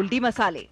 गोल्डी मसाले।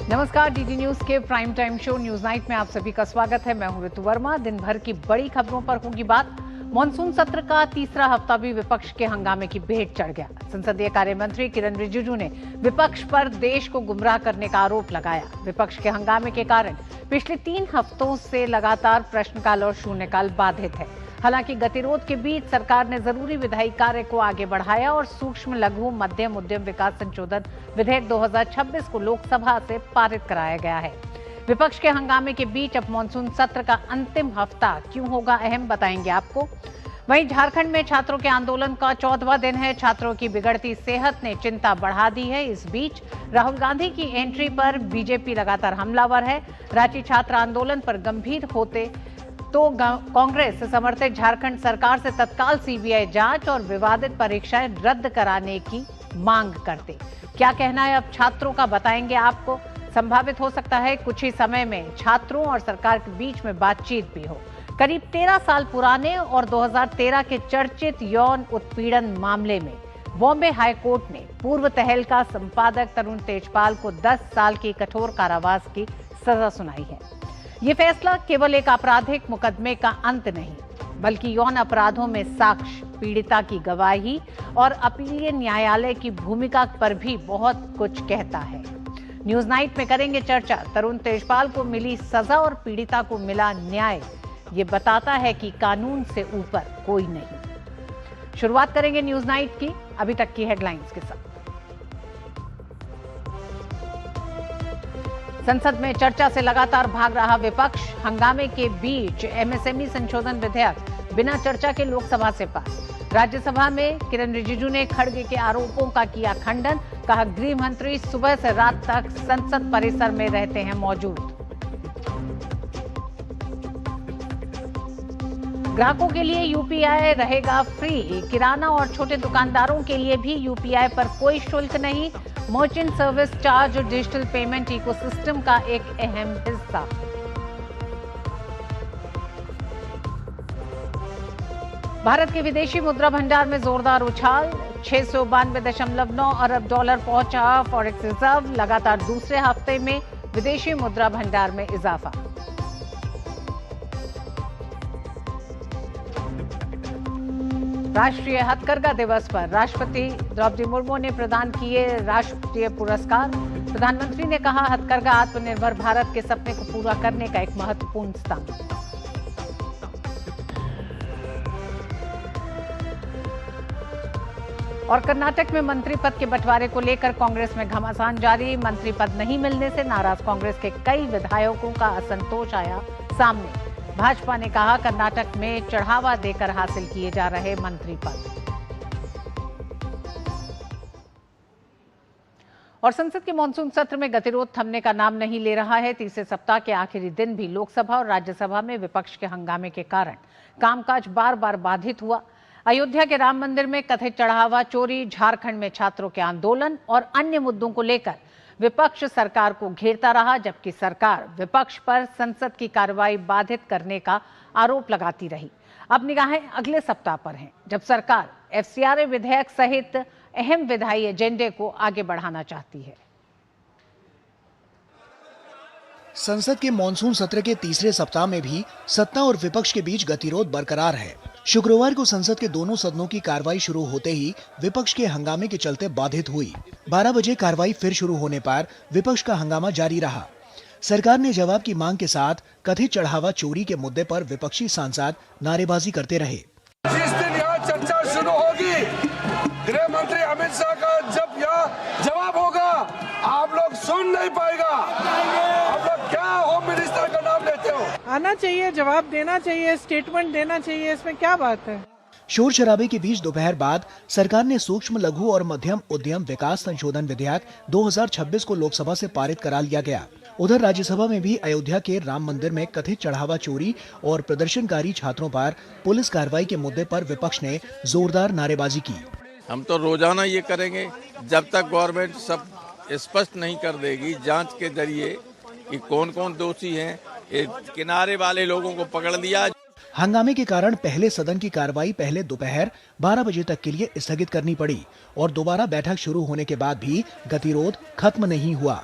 नमस्कार, DD news के prime time show news night में आप सभी का स्वागत है। मैं हूं ऋतु वर्मा। दिन भर की बड़ी खबरों पर होगी बात। मॉनसून सत्र का तीसरा हफ्ता भी विपक्ष के हंगामे की भेंट चढ़ गया। संसदीय कार्य मंत्री किरण रिजिजू ने विपक्ष पर देश को गुमराह करने का आरोप लगाया। विपक्ष के हंगामे के कारण पिछले 3 हफ्तों से लगातार प्रश्नकाल और शून्यकाल बाधित है। हालांकि गतिरोध के बीच सरकार ने जरूरी विधायी कार्य को आगे बढ़ाया और सूक्ष्म लघु मध्यम उद्यम विकास संशोधन विधेयक 2026 को लोकसभा से पारित कराया गया है। विपक्ष के हंगामे के बीच अब मॉनसून सत्र का अंतिम हफ्ता क्यों होगा अहम, बताएंगे आपको। वहीं झारखंड में छात्रों के आंदोलन का 14वां दिन है। छात्रों की बिगड़ती सेहत ने चिंता बढ़ा दी है। इस बीच राहुल गांधी की एंट्री पर बीजेपी लगातार हमलावर है। रांची छात्र आंदोलन पर गंभीर होते तो कांग्रेस समर्थित झारखंड सरकार से तत्काल सीबीआई जांच और विवादित परीक्षाएं रद्द कराने की मांग करते। क्या कहना है अब छात्रों का, बताएंगे आपको। संभावित हो सकता है कुछ ही समय में छात्रों और सरकार के बीच में बातचीत भी हो। करीब 13 साल पुराने और 2013 के चर्चित यौन उत्पीड़न मामले में बॉम्बे हाईकोर्ट ने पूर्व तहलका संपादक तरुण तेजपाल को 10 साल की कठोर कारावास की सजा सुनाई है। ये फैसला केवल एक आपराधिक मुकदमे का अंत नहीं, बल्कि यौन अपराधों में साक्ष्य, पीड़िता की गवाही और अपीलीय न्यायालय की भूमिका पर भी बहुत कुछ कहता है। न्यूज नाइट में करेंगे चर्चा। तरुण तेजपाल को मिली सजा और पीड़िता को मिला न्याय, ये बताता है कि कानून से ऊपर कोई नहीं। शुरुआत करेंगे न्यूज नाइट की अभी तक की हेडलाइंस के साथ। संसद में चर्चा से लगातार भाग रहा विपक्ष। हंगामे के बीच एमएसएमई संशोधन विधेयक बिना चर्चा के लोकसभा से पास। राज्यसभा में किरण रिजिजू ने खड़गे के आरोपों का किया खंडन। कहा, गृह मंत्री सुबह से रात तक संसद परिसर में रहते हैं मौजूद। ग्राहकों के लिए यूपीआई रहेगा फ्री। किराना और छोटे दुकानदारों के लिए भी यूपीआई पर कोई शुल्क नहीं। मर्चेंट सर्विस चार्ज और डिजिटल पेमेंट इकोसिस्टम का एक अहम हिस्सा। भारत के विदेशी मुद्रा भंडार में जोरदार उछाल। 692.9 अरब डॉलर पहुंचा फॉरेक्स रिजर्व। लगातार दूसरे हफ्ते में विदेशी मुद्रा भंडार में इजाफा। राष्ट्रीय हथकरघा दिवस पर राष्ट्रपति द्रौपदी मुर्मू ने प्रदान किए राष्ट्रीय पुरस्कार। प्रधानमंत्री ने कहा, हथकरघा आत्मनिर्भर भारत के सपने को पूरा करने का एक महत्वपूर्ण स्तंभ। और कर्नाटक में मंत्री पद के बंटवारे को लेकर कांग्रेस में घमासान जारी। मंत्री पद नहीं मिलने से नाराज कांग्रेस के कई विधायकों का असंतोष आया सामने। भाजपा ने कहा, कर्नाटक में चढ़ावा देकर हासिल किए जा रहे मंत्री पद। और संसद के मॉनसून सत्र में गतिरोध थमने का नाम नहीं ले रहा है। तीसरे सप्ताह के आखिरी दिन भी लोकसभा और राज्यसभा में विपक्ष के हंगामे के कारण कामकाज बार बार बाधित हुआ। अयोध्या के राम मंदिर में कथित चढ़ावा चोरी, झारखंड में छात्रों के आंदोलन और अन्य मुद्दों को लेकर विपक्ष सरकार को घेरता रहा, जबकि सरकार विपक्ष पर संसद की कार्रवाई बाधित करने का आरोप लगाती रही। अब निगाहें अगले सप्ताह पर हैं, जब सरकार एफसीआरए विधेयक सहित अहम विधायी एजेंडे को आगे बढ़ाना चाहती है। संसद के मॉनसून सत्र के तीसरे सप्ताह में भी सत्ता और विपक्ष के बीच गतिरोध बरकरार है। शुक्रवार को संसद के दोनों सदनों की कार्रवाई शुरू होते ही विपक्ष के हंगामे के चलते बाधित हुई। 12 बजे कार्रवाई फिर शुरू होने पर विपक्ष का हंगामा जारी रहा। सरकार ने जवाब की मांग के साथ कथित चढ़ावा चोरी के मुद्दे पर विपक्षी सांसद नारेबाजी करते रहे। जिस दिन यहाँ चर्चा शुरू होगी, गृह मंत्री अमित शाह का जब यहाँ जवाब होगा, आप लोग सुन नहीं पाएगा। आप लोग क्या होम मिनिस्टर का नाम लेते हो? आना चाहिए, जवाब देना चाहिए, स्टेटमेंट देना चाहिए, इसमें क्या बात है। शोर शराबे के बीच दोपहर बाद सरकार ने सूक्ष्म लघु और मध्यम उद्यम विकास संशोधन विधेयक 2026 को लोकसभा से पारित करा लिया गया। उधर राज्यसभा में भी अयोध्या के राम मंदिर में कथित चढ़ावा चोरी और प्रदर्शनकारी छात्रों पर पुलिस कार्रवाई के मुद्दे पर विपक्ष ने जोरदार नारेबाजी की। हम तो रोजाना ये करेंगे जब तक गवर्नमेंट सब स्पष्ट नहीं कर देगी जांच के जरिए कि कौन कौन दोषी हैं। किनारे वाले लोगों को पकड़ लिया। हंगामे के कारण पहले सदन की कार्रवाई पहले दोपहर 12 बजे तक के लिए स्थगित करनी पड़ी और दोबारा बैठक शुरू होने के बाद भी गतिरोध खत्म नहीं हुआ।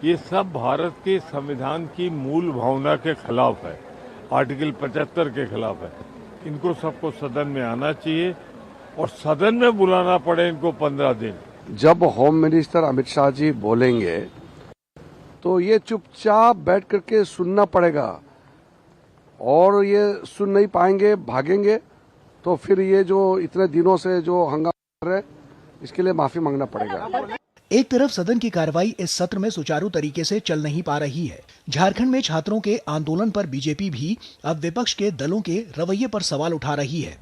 ये सब भारत के संविधान की मूल भावना के खिलाफ है, आर्टिकल 75 के खिलाफ है। इनको सबको सदन में आना चाहिए और सदन में बुलाना पड़े इनको 15 दिन। जब होम मिनिस्टर अमित शाह जी बोलेंगे तो ये चुपचाप बैठ करके सुनना पड़ेगा और ये सुन नहीं पाएंगे, भागेंगे तो फिर ये जो इतने दिनों से जो हंगामा कर रहे इसके लिए माफी मांगना पड़ेगा। एक तरफ सदन की कार्रवाई इस सत्र में सुचारू तरीके से चल नहीं पा रही है। झारखंड में छात्रों के आंदोलन पर बीजेपी भी अब विपक्ष के दलों के रवैये पर सवाल उठा रही है।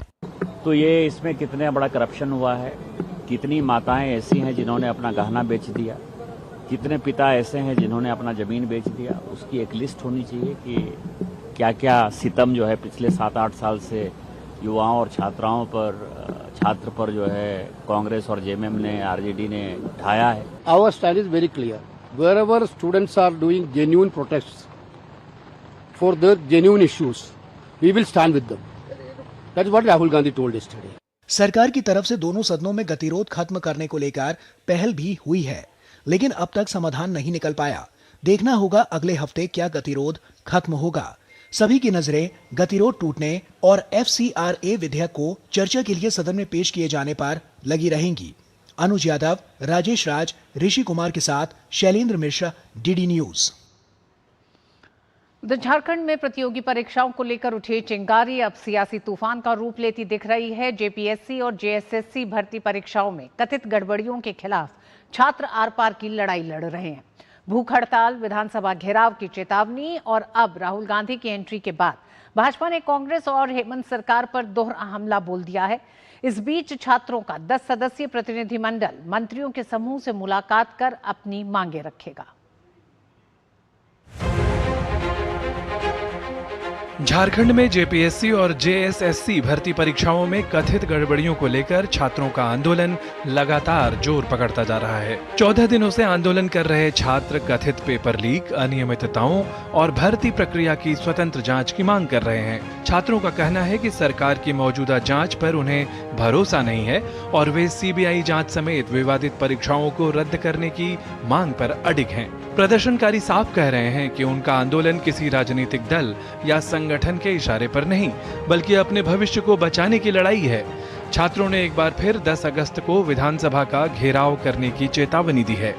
तो ये इसमें कितना बड़ा करप्शन हुआ है, कितनी माताएं ऐसी हैं जिन्होंने अपना गहना बेच दिया, कितने पिता ऐसे हैं जिन्होंने अपना जमीन बेच दिया, उसकी एक लिस्ट होनी चाहिए कि क्या क्या सितम जो है पिछले 7-8 साल से युवाओं और छात्र पर जो है कांग्रेस और जेएमएम ने, आरजेडी ने ढाया है। Our stand is very clear. Wherever students are doing genuine protests for their genuine issues, we will stand with them. That is what Rahul Gandhi told yesterday. सरकार की तरफ से दोनों सदनों में गतिरोध खत्म करने को लेकर पहल भी हुई है, लेकिन अब तक समाधान नहीं निकल पाया। देखना होगा अगले हफ्ते क्या गतिरोध खत्म होगा। सभी की नजरें गतिरोध टूटने और FCRA विधेयक को चर्चा के लिए सदन में पेश किए जाने पर लगी रहेंगी। अनुज यादव, राजेश राज, ऋषि कुमार के साथ शैलेंद्र मिश्रा, DD न्यूज। उधर झारखंड में प्रतियोगी परीक्षाओं को लेकर उठे चिंगारी अब सियासी तूफान का रूप लेती दिख रही है। JPSC और JSSC भर्ती परीक्षाओं में कथित गड़बड़ियों के खिलाफ छात्र आर पार की लड़ाई लड़ रहे हैं। भूख हड़ताल, विधानसभा घेराव की चेतावनी और अब राहुल गांधी की एंट्री के बाद भाजपा ने कांग्रेस और हेमंत सरकार पर दोहरा हमला बोल दिया है। इस बीच छात्रों का 10 सदस्यीय प्रतिनिधिमंडल मंत्रियों के समूह से मुलाकात कर अपनी मांगे रखेगा। झारखंड में JPSC और JSSC भर्ती परीक्षाओं में कथित गड़बड़ियों को लेकर छात्रों का आंदोलन लगातार जोर पकड़ता जा रहा है। 14 दिनों से आंदोलन कर रहे छात्र कथित पेपर लीक, अनियमितताओं और भर्ती प्रक्रिया की स्वतंत्र जांच की मांग कर रहे हैं। छात्रों का कहना है कि सरकार की मौजूदा जांच पर उन्हें भरोसा नहीं है और वे CBI जांच समेत विवादित परीक्षाओं को रद्द करने की मांग पर अडिग हैं। प्रदर्शनकारी साफ कह रहे हैं कि उनका आंदोलन किसी राजनीतिक दल या संगठन के इशारे पर नहीं, बल्कि अपने भविष्य को बचाने की लड़ाई है। छात्रों ने एक बार फिर 10 अगस्त को विधानसभा का घेराव करने की चेतावनी दी है।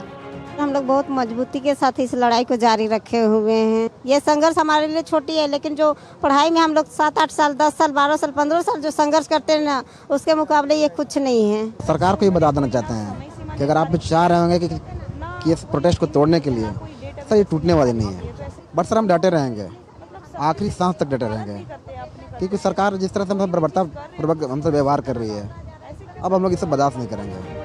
हम लोग बहुत मजबूती के साथ इस लड़ाई को जारी रखे हुए हैं। ये संघर्ष हमारे लिए छोटी है, लेकिन जो पढ़ाई में हम लोग 7-8 साल, 10 साल, 12 साल, 15 साल जो संघर्ष करते हैं ना, उसके मुकाबले ये कुछ नहीं है। सरकार को ये बता देना चाहते हैं कि अगर आप चाह रहे होंगे कि इस प्रोटेस्ट को तोड़ने के लिए, सर ये टूटने वाली नहीं है। बट सर हम डटे रहेंगे, आखिरी सांस तक डटे रहेंगे, क्योंकि सरकार जिस तरह से हमसे बर्बरतापूर्वक हमसे व्यवहार कर रही है, अब हम लोग इसे बर्दाश्त नहीं करेंगे।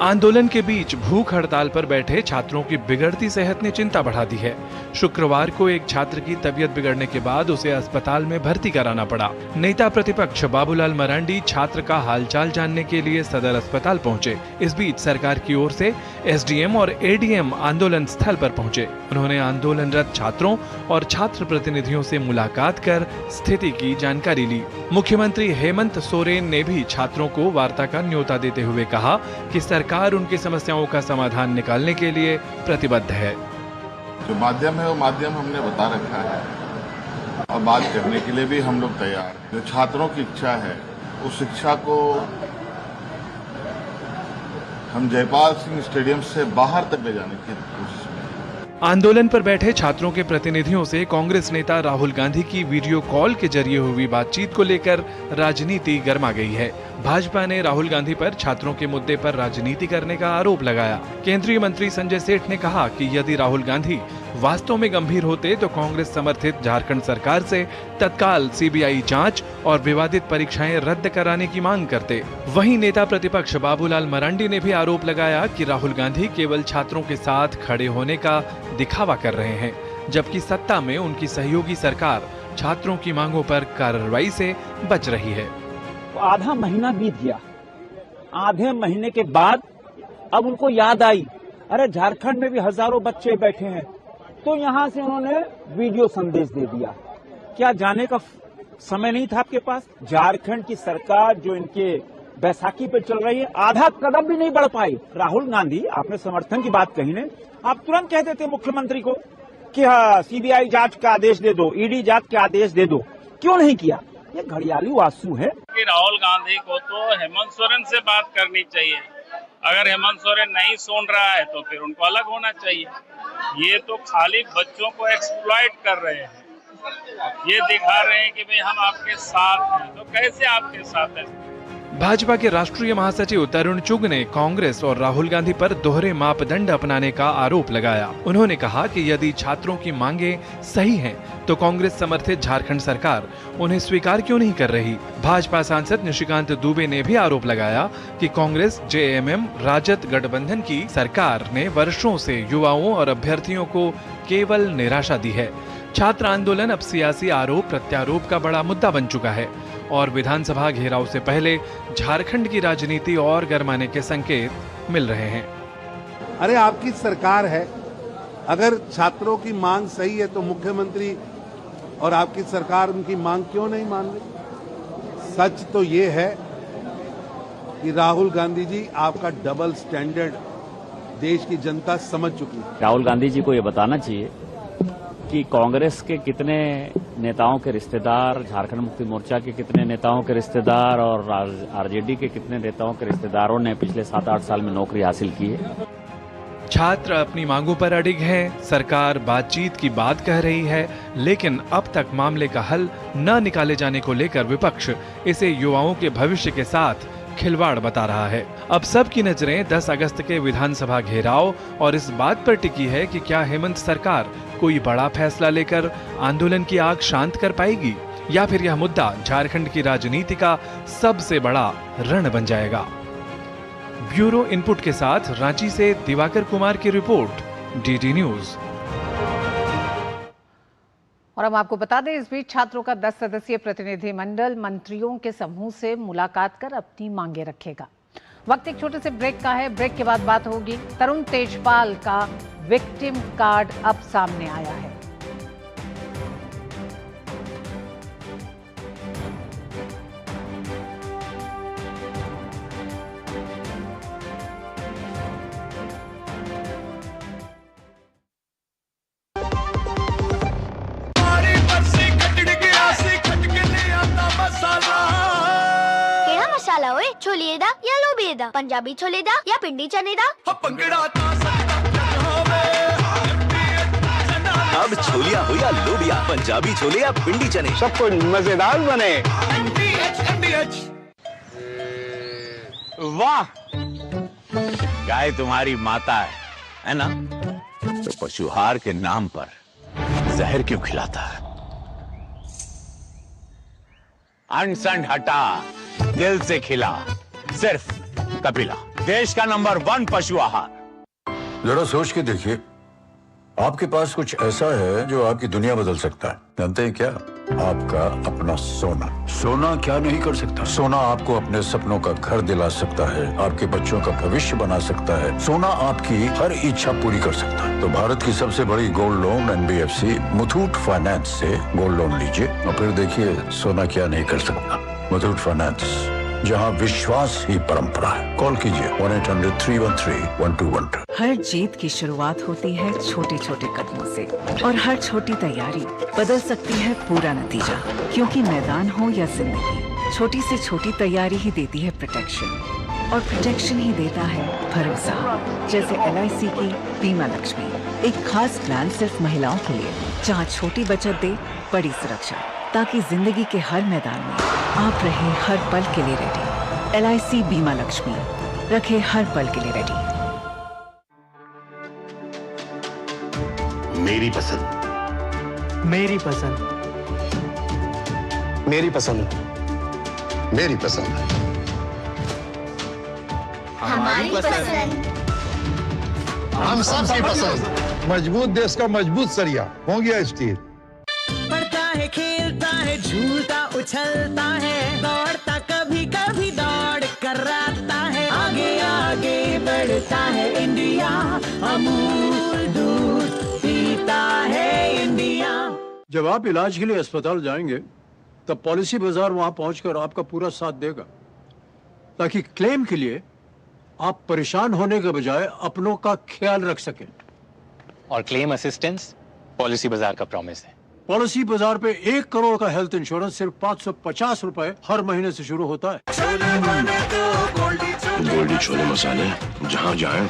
आंदोलन के बीच भूख हड़ताल पर बैठे छात्रों की बिगड़ती सेहत ने चिंता बढ़ा दी है। शुक्रवार को एक छात्र की तबीयत बिगड़ने के बाद उसे अस्पताल में भर्ती कराना पड़ा। नेता प्रतिपक्ष बाबूलाल मरांडी छात्र का हालचाल जानने के लिए सदर अस्पताल पहुंचे। इस बीच सरकार की ओर से SDM और ADM आंदोलन स्थल पर पहुंचे। उन्होंने आंदोलनरत छात्रों और छात्र प्रतिनिधियों से मुलाकात कर स्थिति की जानकारी ली। मुख्यमंत्री हेमंत सोरेन ने भी छात्रों को वार्ता का न्योता देते हुए कहा कि सरकार उनकी समस्याओं का समाधान निकालने के लिए प्रतिबद्ध है। जो माध्यम है वो माध्यम हमने बता रखा है और बात करने के लिए भी हम लोग तैयार हैं। जो छात्रों की इच्छा है उस इच्छा को हम जयपाल सिंह स्टेडियम से बाहर तक ले जाने की कोशिश में। आंदोलन पर बैठे छात्रों के प्रतिनिधियों से कांग्रेस नेता राहुल गांधी की वीडियो कॉल के जरिए हुई बातचीत को लेकर राजनीति गर्मा गई है। भाजपा ने राहुल गांधी पर छात्रों के मुद्दे पर राजनीति करने का आरोप लगाया। केंद्रीय मंत्री संजय सेठ ने कहा कि यदि राहुल गांधी वास्तव में गंभीर होते तो कांग्रेस समर्थित झारखंड सरकार से तत्काल सीबीआई जांच और विवादित परीक्षाएं रद्द कराने की मांग करते। वहीं नेता प्रतिपक्ष बाबूलाल मरांडी ने भी आरोप लगाया कि राहुल गांधी केवल छात्रों के साथ खड़े होने का दिखावा कर रहे हैं, जबकि सत्ता में उनकी सहयोगी सरकार छात्रों की मांगों पर कार्रवाई से बच रही है। आधा महीना बीत गया, आधे महीने के बाद अब उनको याद आई, अरे झारखंड में भी हजारों बच्चे बैठे हैं, तो यहां से उन्होंने वीडियो संदेश दे दिया। क्या जाने का समय नहीं था आपके पास? झारखंड की सरकार जो इनके बैसाखी पे चल रही है, आधा कदम भी नहीं बढ़ पाई। राहुल गांधी, आपने समर्थन की बात कही ने, आप तुरंत कह देते मुख्यमंत्री को कि हाँ सीबीआई जांच का आदेश दे दो, ईडी जांच के आदेश दे दो, क्यों नहीं किया? ये घड़ियाली आंसू है। राहुल गांधी को तो हेमंत सोरेन से बात करनी चाहिए। अगर हेमंत सोरेन नहीं सुन रहा है तो फिर उनको अलग होना चाहिए। ये तो खाली बच्चों को एक्सप्लॉइट कर रहे हैं, ये दिखा रहे हैं कि भाई हम आपके साथ हैं, तो कैसे आपके साथ हैं? भाजपा के राष्ट्रीय महासचिव तरुण चुग ने कांग्रेस और राहुल गांधी पर दोहरे मापदंड अपनाने का आरोप लगाया। उन्होंने कहा कि यदि छात्रों की मांगे सही हैं, तो कांग्रेस समर्थित झारखंड सरकार उन्हें स्वीकार क्यों नहीं कर रही। भाजपा सांसद निशिकांत दुबे ने भी आरोप लगाया कि कांग्रेस जेएमएम राजद गठबंधन की सरकार ने वर्षों से युवाओं और अभ्यर्थियों को केवल निराशा दी है। छात्र आंदोलन अब सियासी आरोप प्रत्यारोप का बड़ा मुद्दा बन चुका है और विधानसभा घेराव से पहले झारखंड की राजनीति और गरमाने के संकेत मिल रहे हैं। अरे आपकी सरकार है, अगर छात्रों की मांग सही है तो मुख्यमंत्री और आपकी सरकार उनकी मांग क्यों नहीं मान रही? सच तो ये है कि राहुल गांधी जी, आपका डबल स्टैंडर्ड देश की जनता समझ चुकी है। राहुल गांधी जी को ये बताना चाहिए कि कांग्रेस के कितने नेताओं के रिश्तेदार, झारखंड मुक्ति मोर्चा के कितने नेताओं के रिश्तेदार और आरजेडी के कितने नेताओं के रिश्तेदारों ने पिछले 7-8 साल में नौकरी हासिल की है। छात्र अपनी मांगों पर अडिग हैं, सरकार बातचीत की बात कह रही है, लेकिन अब तक मामले का हल न निकाले जाने को लेकर विपक्ष इसे युवाओं के भविष्य के साथ खिलवाड़ बता रहा है। अब सबकी नजरें 10 अगस्त के विधानसभा घेराव और इस बात पर टिकी है कि क्या हेमंत सरकार कोई बड़ा फैसला लेकर आंदोलन की आग शांत कर पाएगी, या फिर यह मुद्दा झारखंड की राजनीति का सबसे बड़ा रण बन जाएगा। ब्यूरो इनपुट के साथ रांची से दिवाकर कुमार की रिपोर्ट, डीडी न्यूज। और हम आपको बता दें, इस बीच छात्रों का 10 सदस्यीय प्रतिनिधि मंडल मंत्रियों के समूह से मुलाकात कर अपनी मांगे रखेगा। वक्त एक छोटे से ब्रेक का है, ब्रेक के बाद बात होगी। तरुण तेजपाल का विक्टिम कार्ड अब सामने आया है। छोले दा या लोबे दा, पंजाबी छोले दा या पिंडी चने दा। अब छोलिया हो या लोबिया, पंजाबी छोले या पिंडी चने, सब कुछ मजेदार बने। वाह, गाय तुम्हारी माता है ना? तो पशुहार के नाम पर जहर क्यों खिलाता है? अनसन हटा, दिल से खिला, सिर्फ कपिला, देश का नंबर 1 पशु आहार। जरा सोच के देखिए, आपके पास कुछ ऐसा है जो आपकी दुनिया बदल सकता है। जानते हैं क्या? आपका अपना सोना। सोना क्या नहीं कर सकता? सोना आपको अपने सपनों का घर दिला सकता है, आपके बच्चों का भविष्य बना सकता है। सोना आपकी हर इच्छा पूरी कर सकता है। तो भारत की सबसे बड़ी gold loan NBFC Muthoot finance से गोल्ड लोन लीजिए और फिर देखिए सोना क्या नहीं कर सकता। मुथूट फाइनेंस, जहां विश्वास ही परंपरा है। कॉल कीजिए 1-800-313-1212। हर जीत की शुरुआत होती है छोटे छोटे कदमों से, और हर छोटी तैयारी बदल सकती है पूरा नतीजा। क्योंकि मैदान हो या जिंदगी, छोटी से छोटी तैयारी ही देती है प्रोटेक्शन, और प्रोटेक्शन ही देता है भरोसा। जैसे LIC की बीमा लक्ष्मी, एक खास प्लान सिर्फ महिलाओं के लिए, जहां छोटी बचत दे बड़ी सुरक्षा, ताकि जिंदगी के हर मैदान में आप रहे हर पल के लिए रेडी। LIC बीमा लक्ष्मी, रखे हर पल के लिए रेडी। मेरी पसंद, मेरी पसंद, मेरी पसंद, मेरी पसंद, हमारी पसंद। हम सबकी पसंद। मजबूत देश का मजबूत सरिया हो गया स्टील। पढ़ता है, खेलता है, झूलता उछलता है, दौड़ता कभी कभी दौड़ कराता है, आगे आगे बढ़ता है इंडिया, अमूल दूध पीता है इंडिया। जब आप इलाज के लिए अस्पताल जाएंगे तब पॉलिसी बाजार वहां पहुंचकर आपका पूरा साथ देगा, ताकि क्लेम के लिए आप परेशान होने के बजाय अपनों का ख्याल रख सकें। और क्लेम असिस्टेंस पॉलिसी बाजार का प्रॉमिस है। पॉलिसी बाजार पे 1 करोड़ का हेल्थ इंश्योरेंस सिर्फ 550 रुपए हर महीने से शुरू होता है। गोल्डी छोले मसाले, जहाँ जाए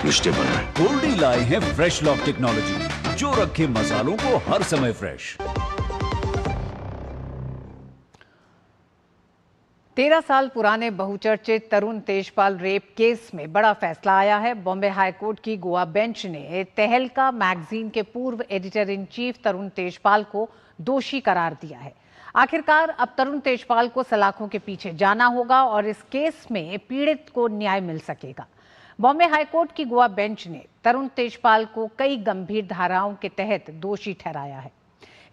रिश्ते बनाए। गोल्डी लाए हैं फ्रेश लॉक टेक्नोलॉजी, जो रखे मसालों को हर समय फ्रेश। 13 साल पुराने बहुचर्चित तरुण तेजपाल रेप केस में बड़ा फैसला आया है। बॉम्बे हाईकोर्ट की गोवा बेंच ने तहलका मैगजीन के पूर्व एडिटर इन चीफ तरुण तेजपाल को दोषी करार दिया है। आखिरकार अब तरुण तेजपाल को सलाखों के पीछे जाना होगा और इस केस में पीड़ित को न्याय मिल सकेगा। बॉम्बे हाईकोर्ट की गोवा बेंच ने तरुण तेजपाल को कई गंभीर धाराओं के तहत दोषी ठहराया है।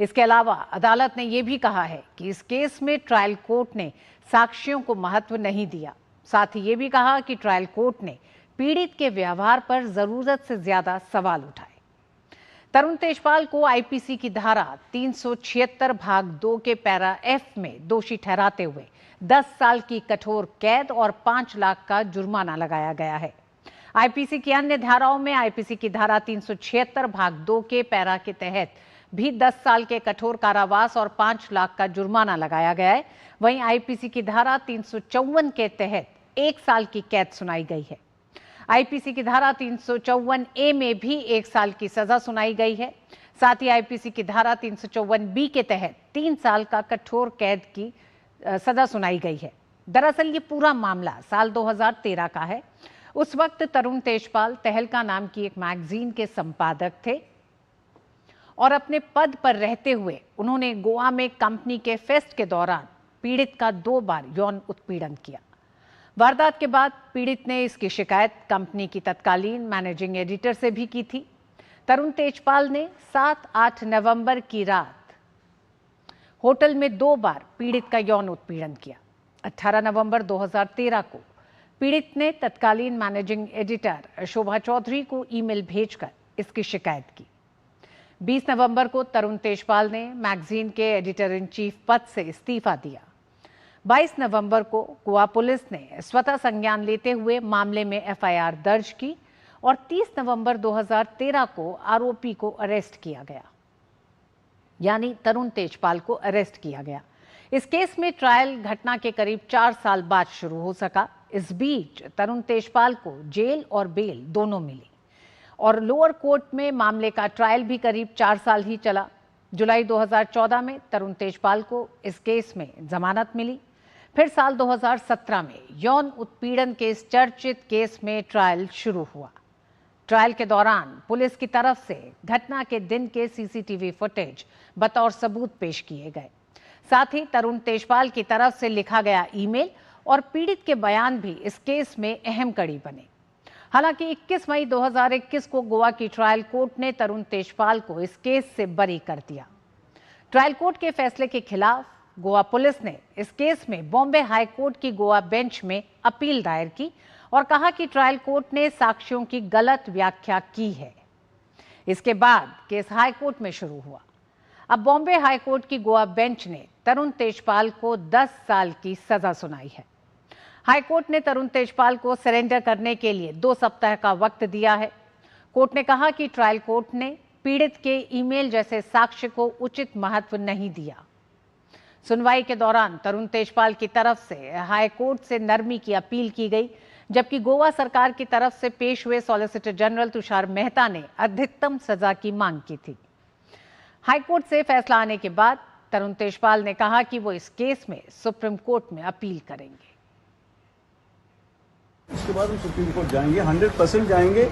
इसके अलावा अदालत ने यह भी कहा है कि इस केस में ट्रायल कोर्ट ने साक्ष्यों को महत्व नहीं दिया। साथ ही ये भी कहा कि ट्रायल कोर्ट ने पीड़ित के व्यवहार पर जरूरत से ज्यादा सवाल उठाए। तरुण तेजपाल को आईपीसी की धारा 376 भाग 2 के पैरा F में दोषी ठहराते हुए 10 साल की कठोर कैद और 5 लाख का जुर्माना लगाया गया है। आईपीसी की अन्य धाराओं में आईपीसी की धारा 376 भाग 2 के पैरा के तहत भी 10 साल के कठोर कारावास और 5 लाख का जुर्माना लगाया गया है। वहीं आईपीसी की धारा 354 के तहत 1 साल की कैद सुनाई गई है। आईपीसी की धारा 354A में भी 1 साल की सजा सुनाई गई है। साथ ही आईपीसी की धारा 354B के तहत 3 साल का कठोर कैद की सजा सुनाई गई है। दरअसल ये पूरा मामला साल 2013 का है। उस वक्त तरुण तेजपाल तहलका नाम की एक मैगजीन के संपादक थे और अपने पद पर रहते हुए उन्होंने गोवा में कंपनी के फेस्ट के दौरान पीड़ित का 2 बार यौन उत्पीड़न किया। वारदात के बाद पीड़ित ने इसकी शिकायत कंपनी की तत्कालीन मैनेजिंग एडिटर से भी की थी। तरुण तेजपाल ने 7-8 नवंबर की रात होटल में 2 बार पीड़ित का यौन उत्पीड़न किया। 18 नवंबर 2013 को पीड़ित ने तत्कालीन मैनेजिंग एडिटर शोभा चौधरी को ईमेल भेजकर इसकी शिकायत की। 20 नवंबर को तरुण तेजपाल ने मैगजीन के एडिटर इन चीफ पद से इस्तीफा दिया। 22 नवंबर को गोवा पुलिस ने स्वतः संज्ञान लेते हुए मामले में FIR दर्ज की और 30 नवंबर 2013 को आरोपी को अरेस्ट किया गया, यानी तरुण तेजपाल को अरेस्ट किया गया। इस केस में ट्रायल घटना के करीब 4 साल बाद शुरू हो सका। इस बीच तरुण तेजपाल को जेल और बेल दोनों मिली और लोअर कोर्ट में मामले का ट्रायल भी करीब 4 साल ही चला। जुलाई 2014 में तरुण तेजपाल को इस केस में जमानत मिली। फिर साल 2017 में यौन उत्पीड़न के इस चर्चित केस में ट्रायल शुरू हुआ। ट्रायल के दौरान पुलिस की तरफ से घटना के दिन के CCTV फुटेज बतौर सबूत पेश किए गए। साथ ही तरुण तेजपाल की तरफ से लिखा गया ईमेल और पीड़ित के बयान भी इस केस में अहम कड़ी बने। हालांकि 21 मई 2021 को गोवा की ट्रायल कोर्ट ने तरुण तेजपाल को इस केस से बरी कर दिया। ट्रायल कोर्ट के फैसले के खिलाफ गोवा पुलिस ने इस केस में बॉम्बे हाई कोर्ट की गोवा बेंच में अपील दायर की और कहा कि ट्रायल कोर्ट ने साक्ष्यों की गलत व्याख्या की है। इसके बाद केस हाई कोर्ट में शुरू हुआ। अब बॉम्बे हाई कोर्ट की गोवा बेंच ने तरुण तेजपाल को 10 साल की सजा सुनाई है। हाई कोर्ट ने तरुण तेजपाल को सरेंडर करने के लिए 2 सप्ताह का वक्त दिया है। कोर्ट ने कहा कि ट्रायल कोर्ट ने पीड़ित के ईमेल जैसे साक्ष्य को उचित महत्व नहीं दिया। सुनवाई के दौरान तरुण तेजपाल की तरफ से हाई कोर्ट से नरमी की अपील की गई, जबकि गोवा सरकार की तरफ से पेश हुए सॉलिसिटर जनरल तुषार मेहता ने अधिकतम सजा की मांग की थी। हाई कोर्ट से फैसला आने के बाद तरुण तेजपाल ने कहा कि वो इस केस में सुप्रीम कोर्ट में अपील करेंगे। इसके बाद हम सुप्रीम कोर्ट जाएंगे, 100% जाएंगे,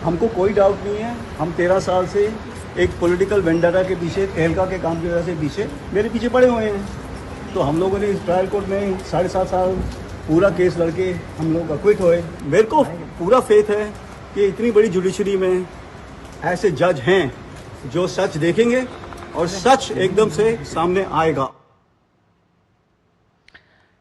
हमको कोई डाउट नहीं है। हम 13 साल से एक पॉलिटिकल वेंडारा के पीछे, तहलका के काम की वजह से पीछे मेरे पीछे पड़े हुए हैं। तो हम लोगों ने इस ट्रायल कोर्ट में 7.5 साल पूरा केस लड़के हम लोग अक्विट हुए। मेरे को पूरा फेथ है कि इतनी बड़ी जुडिशरी में ऐसे जज हैं जो सच देखेंगे और सच एकदम से सामने आएगा।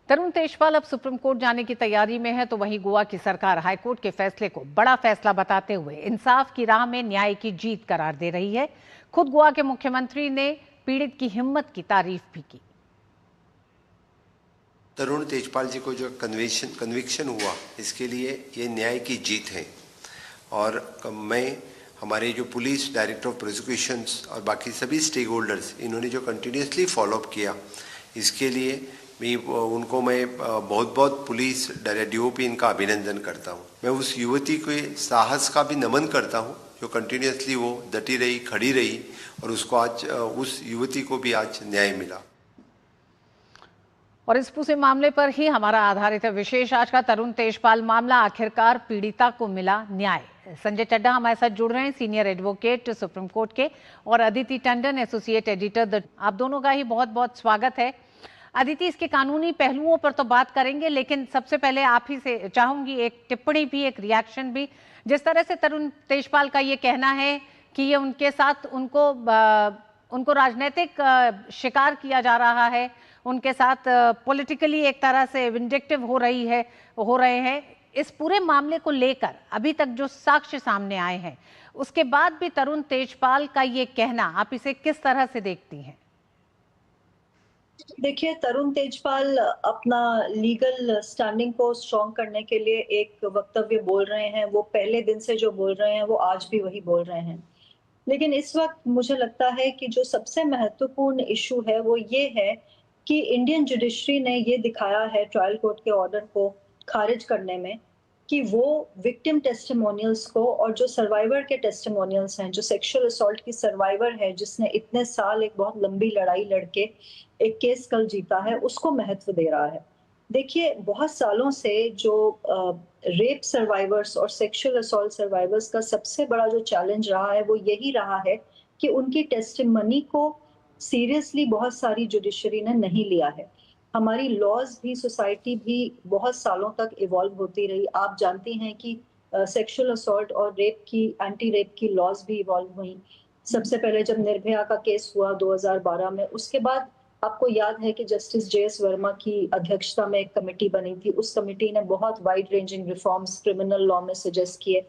तरुण तेजपाल अब सुप्रीम कोर्ट जाने की तैयारी में है, तो वहीं गोवा की सरकार हाईकोर्ट के फैसले को बड़ा फैसला बताते हुए इंसाफ की राह में न्याय की जीत करार दे रही है। खुद गोवा के मुख्यमंत्री ने पीड़ित की हिम्मत की तारीफ भी की। तरुण तेजपाल जी को जो कन्विक्शन हुआ, इसके लिए ये न्याय की जीत है। और मैं हमारे जो पुलिस, डायरेक्टर ऑफ प्रोसिक्यूशंस और बाकी सभी स्टेक होल्डर्स, इन्होंने जो कंटिन्यूसली फॉलोअप किया, इसके लिए मैं बहुत बहुत पुलिस डीओपी इनका अभिनंदन करता हूँ। मैं उस युवती के साहस का भी नमन करता हूँ जो कंटिन्यूसली वो डटी रही, खड़ी रही, और उसको आज उस युवती को भी आज न्याय मिला। और इस पूरे मामले पर ही हमारा आधारित है विशेष आज का तरुण तेजपाल मामला, आखिरकार पीड़िता को मिला न्याय। संजय चड्ढा हमारे साथ जुड़ रहे हैं, सीनियर एडवोकेट सुप्रीम कोर्ट के, और अदिति टंडन, एसोसिएट एडिटर। आप दोनों का ही बहुत बहुत स्वागत है। अदिति, इसके कानूनी पहलुओं पर तो बात करेंगे, लेकिन सबसे पहले आप ही से चाहूंगी एक टिप्पणी भी, एक रिएक्शन भी। जिस तरह से तरुण तेजपाल का ये कहना है कि ये उनके साथ उनको राजनीतिक शिकार किया जा रहा है, उनके साथ पॉलिटिकली एक तरह से विंडिक्टिव हो रहे हैं, इस पूरे मामले को लेकर अभी तक जो साक्ष्य सामने आए हैं, उसके बाद भी तरुण तेजपाल का ये कहना, आप इसे किस तरह से देखती हैं? देखिए, तरुण तेजपाल अपना लीगल स्टैंडिंग को स्ट्रॉन्ग करने के लिए एक वक्तव्य बोल रहे हैं। वो पहले दिन से जो बोल रहे हैं वो आज भी वही बोल रहे हैं। लेकिन इस वक्त मुझे लगता है कि जो सबसे महत्वपूर्ण इशू है वो ये है कि इंडियन जुडिशरी ने ये दिखाया है ट्रायल कोर्ट के ऑर्डर को खारिज करने में कि वो विक्टिम टेस्टिमोनियल्स को और जो सर्वाइवर के टेस्टिमोनियल्स हैं, जो सेक्सुअल असॉल्ट की सर्वाइवर है जिसने इतने साल एक बहुत लंबी लड़ाई लड़के एक केस कल जीता है, उसको महत्व दे रहा है। देखिए, बहुत सालों से जो रेप सर्वाइवर्स और सेक्सुअल असॉल्ट सर्वाइवर्स का सबसे बड़ा जो चैलेंज रहा है वो यही रहा है कि उनकी टेस्टिमनी को सीरियसली बहुत सारी जुडिशरी ने नहीं लिया है। हमारी लॉज भी, सोसाइटी भी बहुत सालों तक इवॉल्व होती रही। आप जानती हैं कि सेक्सुअल असॉल्ट और रेप की, एंटी रेप की लॉज भी इवॉल्व हुई। सबसे पहले जब निर्भया का केस हुआ 2012 में, उसके बाद आपको याद है कि जस्टिस JS वर्मा की अध्यक्षता में एक कमेटी बनी थी। उस कमेटी ने बहुत wide ranging reforms criminal law में सजेस्ट किए।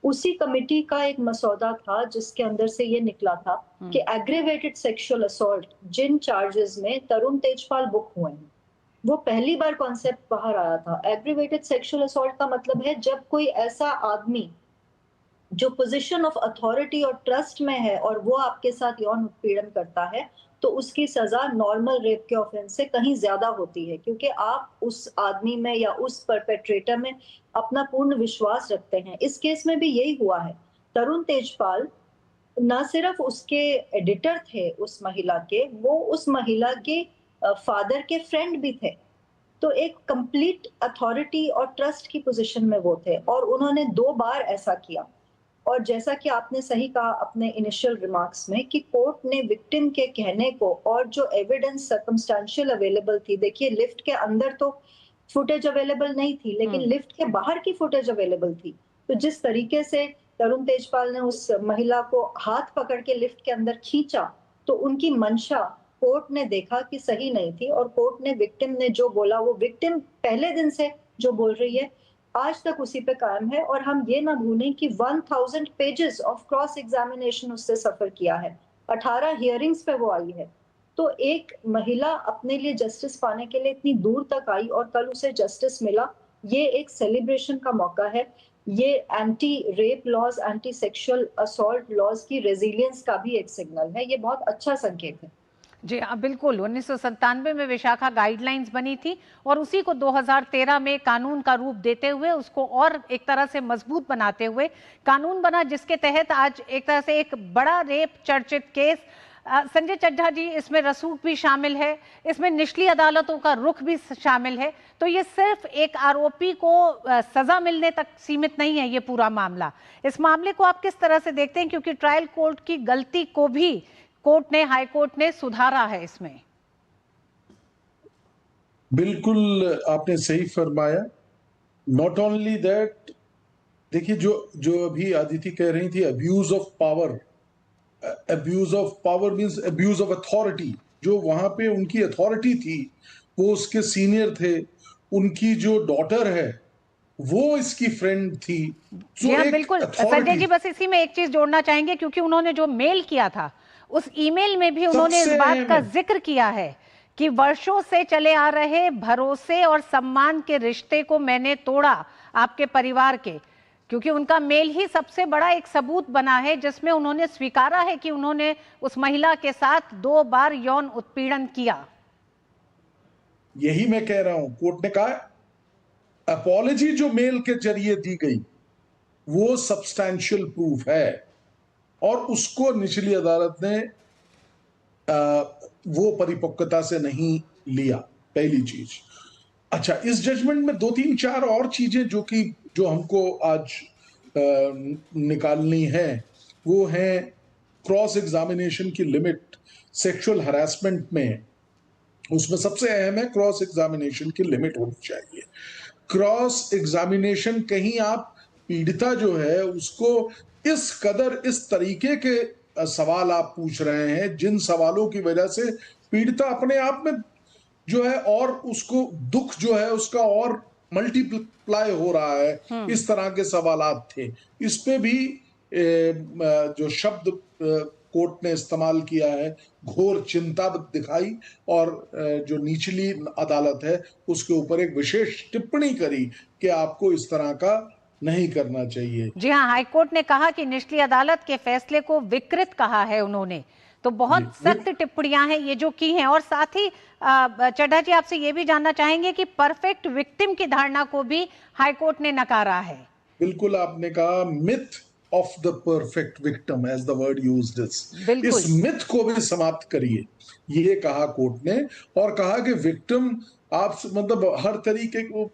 उसी कमेटी का एक मसौदा था जिसके अंदर से ये निकला था कि एग्रीवेटेड सेक्सुअल असॉल्ट जिन चार्जेस में तरुण तेजपाल बुक हुए हैं, वो पहली बार कॉन्सेप्ट बाहर आया था। एग्रीवेटेड सेक्सुअल असॉल्ट का मतलब है जब कोई ऐसा आदमी जो पोजीशन ऑफ अथॉरिटी और ट्रस्ट में है और वो आपके साथ यौन उत्पीड़न करता है, तो उसकी सजा नॉर्मल रेप के ऑफेंस से कहीं ज्यादा होती है, क्योंकि आप उस आदमी में या उस परपेट्रेटर में अपना पूर्ण विश्वास रखते हैं। इस केस में भी यही हुआ है। तरुण तेजपाल न सिर्फ उसके एडिटर थे उस महिला के, वो उस महिला के फादर के फ्रेंड भी थे। तो एक कंप्लीट अथॉरिटी और ट्रस्ट की पोजीशन में वो थे, और उन्होंने 2 बार ऐसा किया। और जैसा कि आपने सही कहा अपने इनिशियल रिमार्क्स में कि कोर्ट ने विक्टिम के कहने को और जो एविडेंस सर्कमस्टेंशियल अवेलेबल थी, देखिए लिफ्ट के अंदर तो फुटेज अवेलेबल नहीं थी, लेकिन लिफ्ट के बाहर की फुटेज अवेलेबल थी। तो जिस तरीके से तरुण तेजपाल ने उस महिला को हाथ पकड़ के लिफ्ट के अंदर खींचा, तो उनकी मंशा कोर्ट ने देखा कि सही नहीं थी, और कोर्ट ने विक्टिम ने जो बोला, वो विक्टिम पहले दिन से जो बोल रही है आज तक उसी पे कायम है। और हम ये ना भूलें कि 1000 पेजेस ऑफ क्रॉस एग्जामिनेशन उससे सफर किया है, 18 हियरिंग्स पे वो आई है। तो एक महिला अपने लिए जस्टिस पाने के लिए इतनी दूर तक आई और कल उसे जस्टिस मिला, ये एक सेलिब्रेशन का मौका है। ये anti rape laws, anti sexual assault laws की रेजिलियंस का भी एक सिग्नल है। ये बहुत अच्छा संकेत है। जी हाँ, बिल्कुल। 1997 में विशाखा गाइडलाइंस बनी थी और उसी को 2013 में कानून का रूप देते हुए उसको और एक तरह से मजबूत बनाते हुए कानून बना, जिसके तहत आज एक तरह से एक बड़ा रेप चर्चित केस। संजय चड्ढा जी, इसमें रसूख भी शामिल है, इसमें निचली अदालतों का रुख भी शामिल है। तो तो ये सिर्फ एक आरोपी को सजा मिलने तक सीमित नहीं है ये पूरा मामला। इस मामले को आप किस तरह से देखते हैं, क्योंकि ट्रायल कोर्ट की गलती को भी हाई कोर्ट ने सुधारा है इसमें? बिल्कुल आपने सही फरमाया। नॉट ओनली दैट, देखिए जो अभी आदिति कह रही थी, abuse of power means abuse of authority. जो वहां पे उनकी अथॉरिटी थी, वो उसके सीनियर थे, उनकी जो डॉटर है वो इसकी फ्रेंड थी। जी हाँ, बिल्कुल संजय जी, बस इसी में एक चीज जोड़ना चाहेंगे, क्योंकि उन्होंने जो मेल किया था उस ईमेल में भी उन्होंने इस बात का जिक्र किया है कि वर्षों से चले आ रहे भरोसे और सम्मान के रिश्ते को मैंने तोड़ा आपके परिवार के, क्योंकि उनका मेल ही सबसे बड़ा एक सबूत बना है जिसमें उन्होंने स्वीकारा है कि उन्होंने उस महिला के साथ 2 बार यौन उत्पीड़न किया। यही मैं कह रहा हूं, कोर्ट ने कहा अपॉलॉजी जो मेल के जरिए दी गई वो सब्सटैंशियल प्रूफ है, और उसको निचली अदालत ने वो परिपक्वता से नहीं लिया, पहली चीज। अच्छा, इस जजमेंट में 2, 3, 4 और चीजें जो हमको आज निकालनी है, वो है क्रॉस एग्जामिनेशन की लिमिट सेक्सुअल हरासमेंट में। उसमें सबसे अहम है क्रॉस एग्जामिनेशन की लिमिट होनी चाहिए। क्रॉस एग्जामिनेशन, कहीं आप पीड़िता जो है उसको इस कदर इस तरीके के सवाल आप पूछ रहे हैं जिन सवालों की वजह से पीड़िता अपने आप में जो है और उसको दुख जो है उसका और मल्टीप्लाई हो रहा है। इस तरह के सवालात थे। इस पे भी जो शब्द कोर्ट ने इस्तेमाल किया है, घोर चिंता दिखाई, और जो निचली अदालत है उसके ऊपर एक विशेष टिप्पणी करी कि आपको इस तरह का नहीं करना चाहिए। जी हाँ, हाईकोर्ट ने कहा कि निचली अदालत के फैसले को विकृत कहा है उन्होंने। तो बहुत सख्त टिप्पणियां हैं ये जो की हैं। और साथ ही चड्ढा जी, आपसे ये भी जानना चाहेंगे कि परफेक्ट विक्टिम की धारणा को भी हाईकोर्ट ने नकारा है। बिल्कुल, आपने कहा myth of the perfect victim, as the word used is. इस मिथ को भी समाप्त करिए, ये कहा कोर्ट ने। और कहा कि विक्टिम आप मतलब हर तरीके को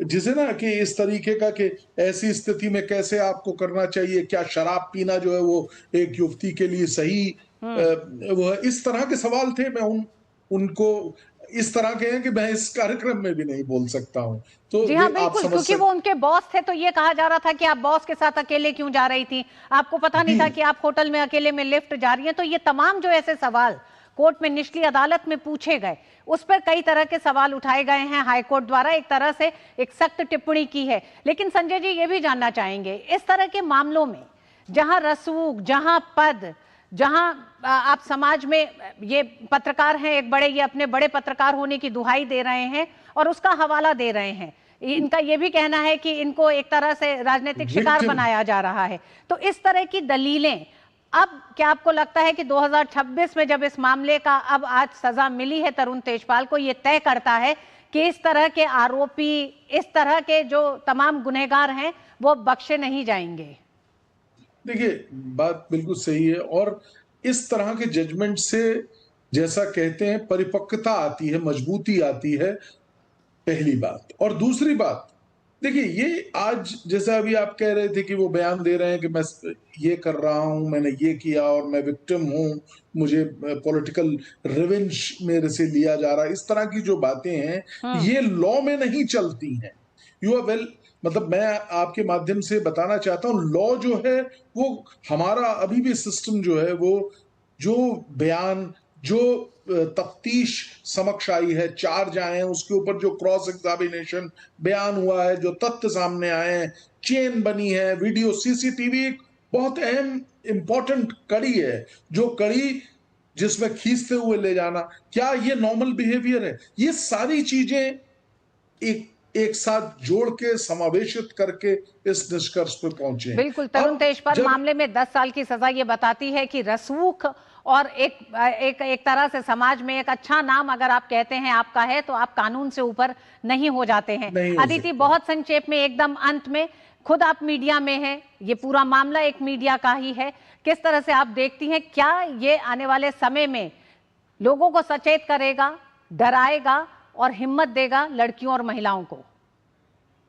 जिसे ना कि इस तरीके का कि ऐसी स्थिति में कैसे आपको करना चाहिए, क्या शराब पीना जो है वो एक युवती के लिए सही वो है, इस तरह के सवाल थे। मैं उनको इस तरह के हैं कि मैं इस कार्यक्रम में भी नहीं बोल सकता हूं। तो जी हाँ, बिल्कुल, क्योंकि वो उनके बॉस थे, तो ये कहा जा रहा था कि आप बॉस के साथ अकेले क्यों जा रही थी, आपको पता नहीं था कि आप होटल में अकेले में लिफ्ट जा रही हैं। तो ये तमाम जो ऐसे सवाल कोर्ट में निचली अदालत में पूछे गए, उस पर कई तरह के सवाल उठाए गए हैं। हाईकोर्ट द्वारा एक तरह से एक सख्त टिप्पणी की है। लेकिन संजय जी, ये भी जानना चाहेंगे, इस तरह के मामलों में जहां रसूख, जहां पद, जहां आप समाज में ये पत्रकार हैं एक बड़े, ये अपने बड़े पत्रकार होने की दुहाई दे रहे हैं और उसका हवाला दे रहे हैं, इनका ये भी कहना है कि इनको एक तरह से राजनीतिक शिकार बनाया जा रहा है। तो इस तरह की दलीलें, अब क्या आपको लगता है कि 2026 में जब इस मामले का अब आज सजा मिली है तरुण तेजपाल को, ये तय करता है कि इस तरह के आरोपी, इस तरह के जो तमाम गुनहगार हैं वो बख्शे नहीं जाएंगे? देखिए, बात बिल्कुल सही है। और इस तरह के जजमेंट से जैसा कहते हैं परिपक्वता आती है, मजबूती आती है, पहली बात। और दूसरी बात, देखिए ये आज जैसा अभी आप कह रहे थे कि वो बयान दे रहे हैं कि मैं ये कर रहा हूं, मैंने ये किया और मैं विक्टिम हूं, मुझे पॉलिटिकल रिवेंज मेरे से लिया जा रहा है, इस तरह की जो बातें हैं ये लॉ में नहीं चलती हैं। यू आर वेल, मतलब मैं आपके माध्यम से बताना चाहता हूं, लॉ जो है वो हमारा अभी भी सिस्टम जो है वो जो बयान, जो तफ्तीश समक्ष आई है, चार्ज आए हैं, उसके ऊपर जो क्रॉस एग्जामिनेशन बयान हुआ है, जो तथ्य सामने आए हैं, चेन बनी है, वीडियो, सीसीटीवी एक बहुत अहम इंपॉर्टेंट कड़ी है, जो कड़ी जिसमें खींचते हुए ले जाना, क्या ये नॉर्मल बिहेवियर है? ये सारी चीजें एक साथ जोड़ के समावेशित करके इस निष्कर्ष पर पहुंचे। बिल्कुल, तरुण तेजपाल मामले में 10 साल की सजा ये बताती है कि रसूख और एक तरह से समाज में एक अच्छा नाम अगर आप कहते हैं आपका है, तो आप कानून से ऊपर नहीं हो जाते हैं। अदिति, बहुत संक्षेप में एकदम अंत में, खुद आप मीडिया में हैं, ये पूरा मामला एक मीडिया का ही है, किस तरह से आप देखती हैं, क्या ये आने वाले समय में लोगों को सचेत करेगा, डराएगा और हिम्मत देगा लड़कियों और महिलाओं को?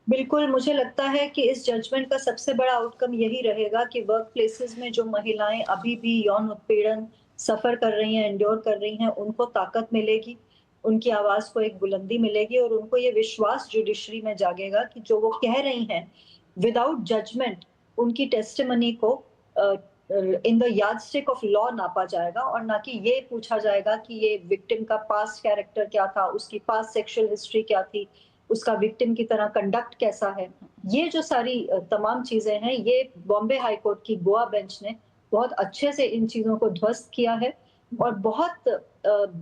बिल्कुल, मुझे लगता है कि इस जजमेंट का सबसे बड़ा आउटकम यही रहेगा कि वर्क प्लेसेस में जो महिलाएं अभी भी यौन उत्पीड़न सफर कर रही हैं, एंड्योर कर रही हैं, उनको ताकत मिलेगी, उनकी आवाज को एक बुलंदी मिलेगी और उनको ये विश्वास जुडिशरी में जागेगा कि जो वो कह रही हैं विदाउट जजमेंट उनकी टेस्टिमनी को in the yardstick of law नापा जाएगा और ना कि ये पूछा जाएगा कि ये विक्टिम का पास्ट कैरेक्टर क्या था, उसकी पास्ट सेक्सुअल हिस्ट्री क्या थी, उसका विक्टिम की तरह कंडक्ट कैसा है। ये जो सारी तमाम चीजें हैं, ये बॉम्बे हाई कोर्ट की गोवा बेंच ने बहुत अच्छे से इन चीजों को ध्वस्त किया है और बहुत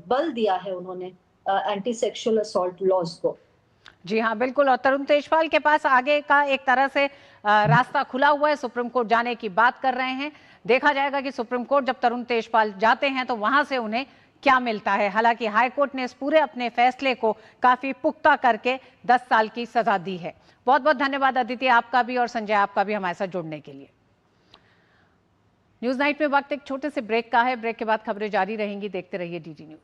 बल दिया है उन्होंने एंटी सेक्सुअल असॉल्ट लॉज को। जी हाँ, बिल्कुल। और तरुण तेजपाल के पास आगे का एक तरह से रास्ता खुला हुआ है, सुप्रीम कोर्ट जाने की बात कर रहे हैं। देखा जाएगा कि सुप्रीम कोर्ट जब तरुण तेजपाल जाते हैं तो वहां से उन्हें क्या मिलता है। हालांकि हाईकोर्ट ने इस पूरे अपने फैसले को काफी पुख्ता करके 10 साल की सजा दी है। बहुत बहुत धन्यवाद अदिति, आपका भी और संजय आपका भी हमारे साथ जुड़ने के लिए। न्यूज नाइट में वक्त एक छोटे से ब्रेक का है। ब्रेक के बाद खबरें जारी रहेंगी, देखते रहिए डीडी न्यूज।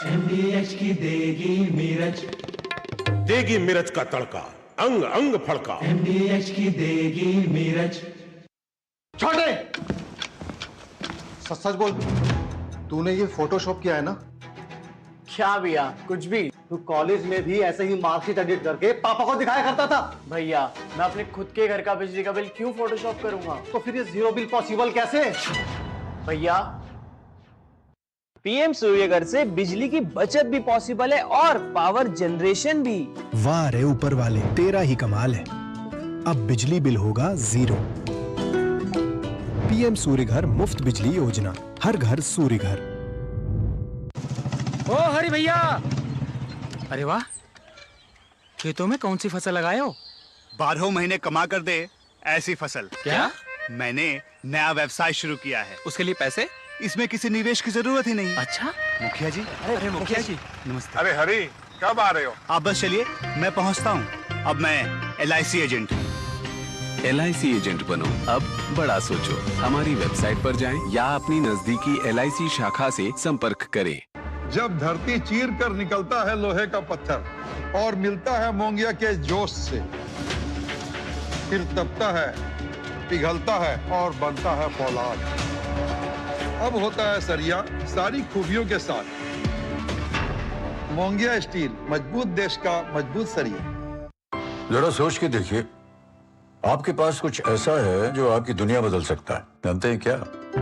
MDH की देगी मिर्च, देगी मिर्च का तड़का, अंग अंग फड़का। MDH की देगी मिर्च। छोटे, सच सच बोल, तूने ये फोटोशॉप किया है ना? क्या भैया, कुछ भी। तू कॉलेज में भी ऐसे ही मार्कशीट एडिट करके पापा को दिखाया करता था। भैया, मैं अपने खुद के घर का बिजली का बिल क्यों फोटोशॉप करूंगा? तो फिर ये जीरो बिल पॉसिबल कैसे? भैया, पीएम सूर्यघर से बिजली की बचत भी पॉसिबल है और पावर जनरेशन भी। वाह रे ऊपर वाले, तेरा ही कमाल है। अब बिजली बिल होगा 0। पीएम सूर्यघर मुफ्त बिजली योजना, हर घर सूर्यघर। ओ हरी भैया, अरे वाह, खेतों में कौन सी फसल लगाए हो? 12 महीने कमा कर दे ऐसी फसल। क्या? मैंने नया व्यवसाय शुरू किया है। उसके लिए पैसे? इसमें किसी निवेश की जरूरत ही नहीं। अच्छा मुखिया जी। अरे मुखिया जी, नमस्ते। अरे हरी, कब आ रहे हो? आप बस चलिए, मैं पहुंचता हूं। अब मैं LIC एजेंट हूं। LIC एजेंट बनो, अब बड़ा सोचो। हमारी वेबसाइट पर जाएं या अपनी नजदीकी LIC शाखा से संपर्क करें। जब धरती चीर कर निकलता है लोहे का पत्थर और मिलता है मोंगिया के जोश से, फिर तपता है, पिघलता है और बनता है फौलाद। अब होता है सरिया सारी खूबियों के साथ। मोंगिया स्टील, मजबूत देश का मजबूत सरिया। जरा सोच के देखिए, आपके पास कुछ ऐसा है जो आपकी दुनिया बदल सकता है। जानते हैं क्या?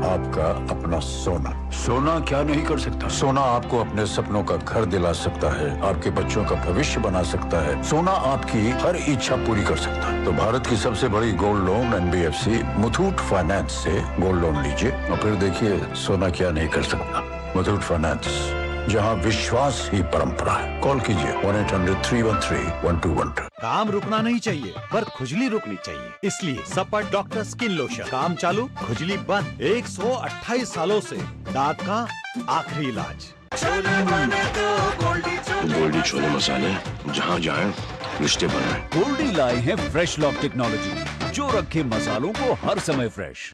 आपका अपना सोना। सोना क्या नहीं कर सकता? सोना आपको अपने सपनों का घर दिला सकता है, आपके बच्चों का भविष्य बना सकता है। सोना आपकी हर इच्छा पूरी कर सकता है। तो भारत की सबसे बड़ी gold loan NBFC Muthoot finance से गोल्ड लोन लीजिए और फिर देखिए सोना क्या नहीं कर सकता। मुथूट फाइनेंस, जहां विश्वास ही परंपरा है। कॉल कीजिए 1-800-313-1212। काम रुकना नहीं चाहिए, पर खुजली रुकनी चाहिए। इसलिए सपर डॉक्टर स्किन लोशन, काम चालू खुजली बंद। 128 सालों से दांत का आखिरी इलाज। गोल्डी छोले मसाले, जहाँ जाए रिश्ते बनाए। गोल्डी लाए हैं फ्रेश लॉक टेक्नोलॉजी, जो रखे मसालों को हर समय फ्रेश।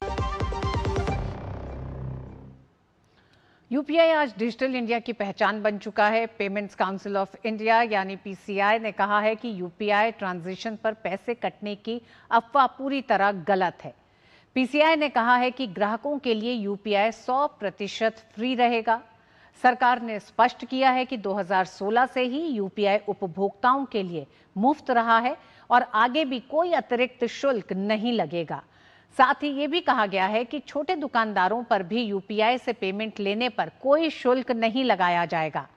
यूपीआई आज डिजिटल इंडिया की पहचान बन चुका है। पेमेंट्स काउंसिल ऑफ इंडिया यानी PCI ने कहा है कि यूपीआई ट्रांजैक्शन पर पैसे कटने की अफवाह पूरी तरह गलत है। PCI ने कहा है कि ग्राहकों के लिए यूपीआई 100% फ्री रहेगा। सरकार ने स्पष्ट किया है कि 2016 से ही यूपीआई उपभोक्ताओं के लिए मुफ्त रहा है और आगे भी कोई अतिरिक्त शुल्क नहीं लगेगा। साथ ही ये भी कहा गया है कि छोटे दुकानदारों पर भी यूपीआई से पेमेंट लेने पर कोई शुल्क नहीं लगाया जाएगा।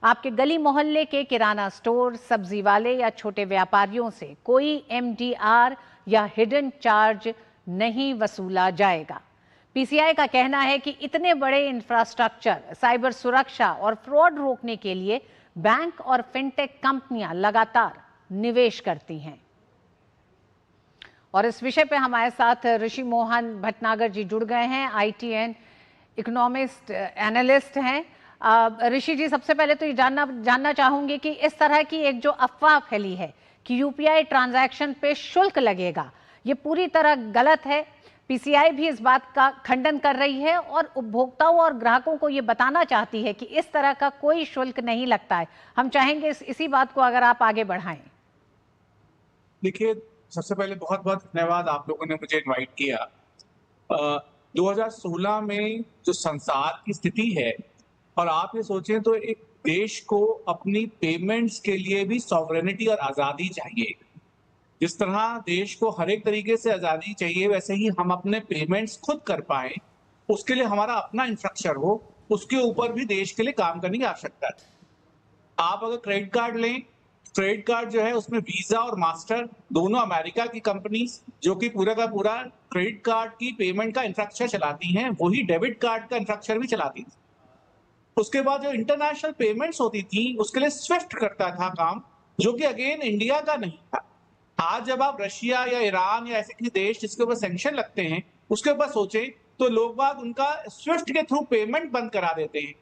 आपके गली मोहल्ले के किराना स्टोर, सब्जी वाले या छोटे व्यापारियों से कोई MDR या हिडन चार्ज नहीं वसूला जाएगा। PCI का कहना है कि इतने बड़े इंफ्रास्ट्रक्चर, साइबर सुरक्षा और फ्रॉड रोकने के लिए बैंक और फिनटेक कंपनियां लगातार निवेश करती हैं। और इस विषय पे हमारे साथ ऋषि मोहन भटनागर जी जुड़ गए हैं, ITN इकोनॉमिस्ट एनालिस्ट हैं। ऋषि जी, सबसे पहले तो ये जानना चाहूंगी कि इस तरह की एक जो अफवाह फैली है कि UPI ट्रांजैक्शन पे शुल्क लगेगा, ये पूरी तरह गलत है। PCI भी इस बात का खंडन कर रही है और उपभोक्ताओं और ग्राहकों को ये बताना चाहती है कि इस तरह का कोई शुल्क नहीं लगता है। हम चाहेंगे इसी बात को अगर आप आगे बढ़ाएं। देखिए, सबसे पहले बहुत बहुत धन्यवाद आप लोगों ने मुझे इनवाइट किया। 2016 में जो संसार की स्थिति है, और आप ये सोचें तो एक देश को अपनी पेमेंट्स के लिए भी सॉवरेनिटी और आज़ादी चाहिए। जिस तरह देश को हर एक तरीके से आज़ादी चाहिए, वैसे ही हम अपने पेमेंट्स खुद कर पाएं, उसके लिए हमारा अपना इंफ्रास्ट्रक्चर हो, उसके ऊपर भी देश के लिए काम करने की आवश्यकता है। आप अगर क्रेडिट कार्ड लें, क्रेडिट कार्ड जो है उसमें वीजा और मास्टर दोनों अमेरिका की कंपनीज जो कि पूरा का पूरा क्रेडिट कार्ड की पेमेंट का इंफ्रास्ट्रक्चर चलाती हैं, वही डेबिट कार्ड का इंफ्रास्ट्रक्चर भी चलाती थी। उसके बाद जो इंटरनेशनल पेमेंट्स होती थी उसके लिए स्विफ्ट करता था काम, जो कि अगेन इंडिया का नहीं था। आज जब आप रशिया या ईरान या ऐसे किसी देश जिसके ऊपर सैंक्शन लगते हैं उसके ऊपर सोचे तो लोग बाग उनका स्विफ्ट के थ्रू पेमेंट बंद करा देते हैं।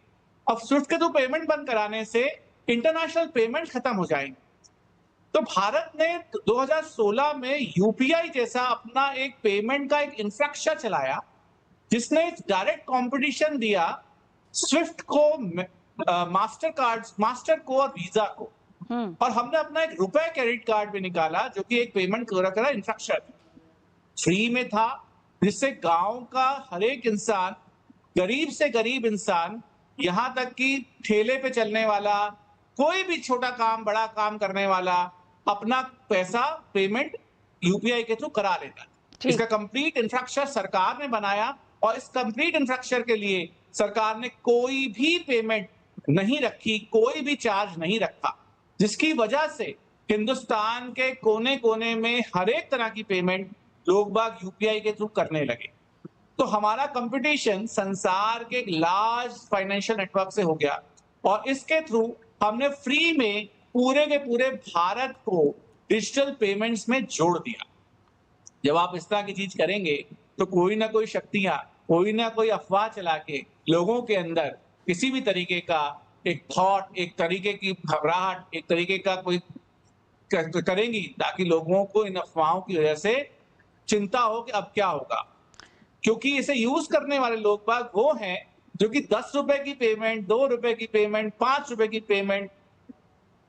अब स्विफ्ट के थ्रू पेमेंट बंद कराने से इंटरनेशनल पेमेंट खत्म हो जाएंगे। तो भारत ने 2016 में UPI जैसा अपना एक पेमेंट का एक इंफ्रास्ट्रक्चर चलाया, जिसने डायरेक्ट कंपटीशन दिया स्विफ्ट को, मास्टर को और वीजा को। और हमने अपना एक रुपए क्रेडिट कार्ड भी निकाला जो कि एक पेमेंट करा इंफ्रास्ट्रक्चर फ्री में था, जिससे गांव का हर एक इंसान, गरीब से गरीब इंसान, यहां तक कि ठेले पे चलने वाला, कोई भी छोटा काम बड़ा काम करने वाला, अपना पैसा पेमेंट UPI के थ्रू करा लेता। इसका कंप्लीट इंफ्रास्ट्रक्चर सरकार ने बनाया और इस कंप्लीट इंफ्रास्ट्रक्चर के लिए सरकार ने कोई भी पेमेंट नहीं रखी, कोई भी चार्ज नहीं रखा, जिसकी वजह से हिंदुस्तान के कोने कोने में हर एक तरह की पेमेंट लोग बाग UPI के थ्रू करने लगे। तो हमारा कंपटीशन संसार के एक लार्ज फाइनेंशियल नेटवर्क से हो गया और इसके थ्रू हमने फ्री में पूरे के पूरे भारत को डिजिटल पेमेंट्स में जोड़ दिया। जब आप इस तरह की चीज करेंगे तो कोई ना कोई शक्तियां, कोई ना कोई अफवाह चला के लोगों के अंदर किसी भी तरीके का एक थॉट, एक तरीके की घबराहट, एक तरीके का कोई करेंगी ताकि लोगों को इन अफवाहों की वजह से चिंता हो कि अब क्या होगा। क्योंकि इसे यूज करने वाले लोग बाग वो हैं जो कि 10 रुपए की पेमेंट, 2 रुपए की पेमेंट, 5 रुपए की पेमेंट,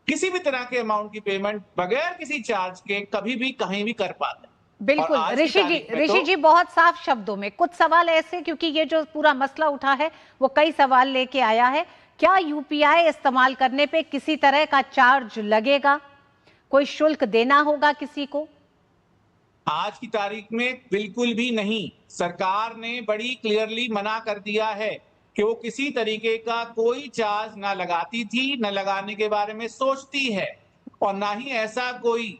किसी भी तरह के अमाउंट की पेमेंट बगैर किसी चार्ज के कभी भी कहीं भी कर पाते हैं। बिल्कुल ऋषि जी बहुत साफ शब्दों में कुछ सवाल ऐसे, क्योंकि ये जो पूरा मसला उठा है वो कई सवाल लेके आया है। क्या UPI इस्तेमाल करने पे किसी तरह का चार्ज लगेगा, कोई शुल्क देना होगा किसी को? आज की तारीख में बिल्कुल भी नहीं। सरकार ने बड़ी क्लियरली मना कर दिया है कि वो किसी तरीके का कोई चार्ज ना लगाती थी, न लगाने के बारे में सोचती है और ना ही ऐसा कोई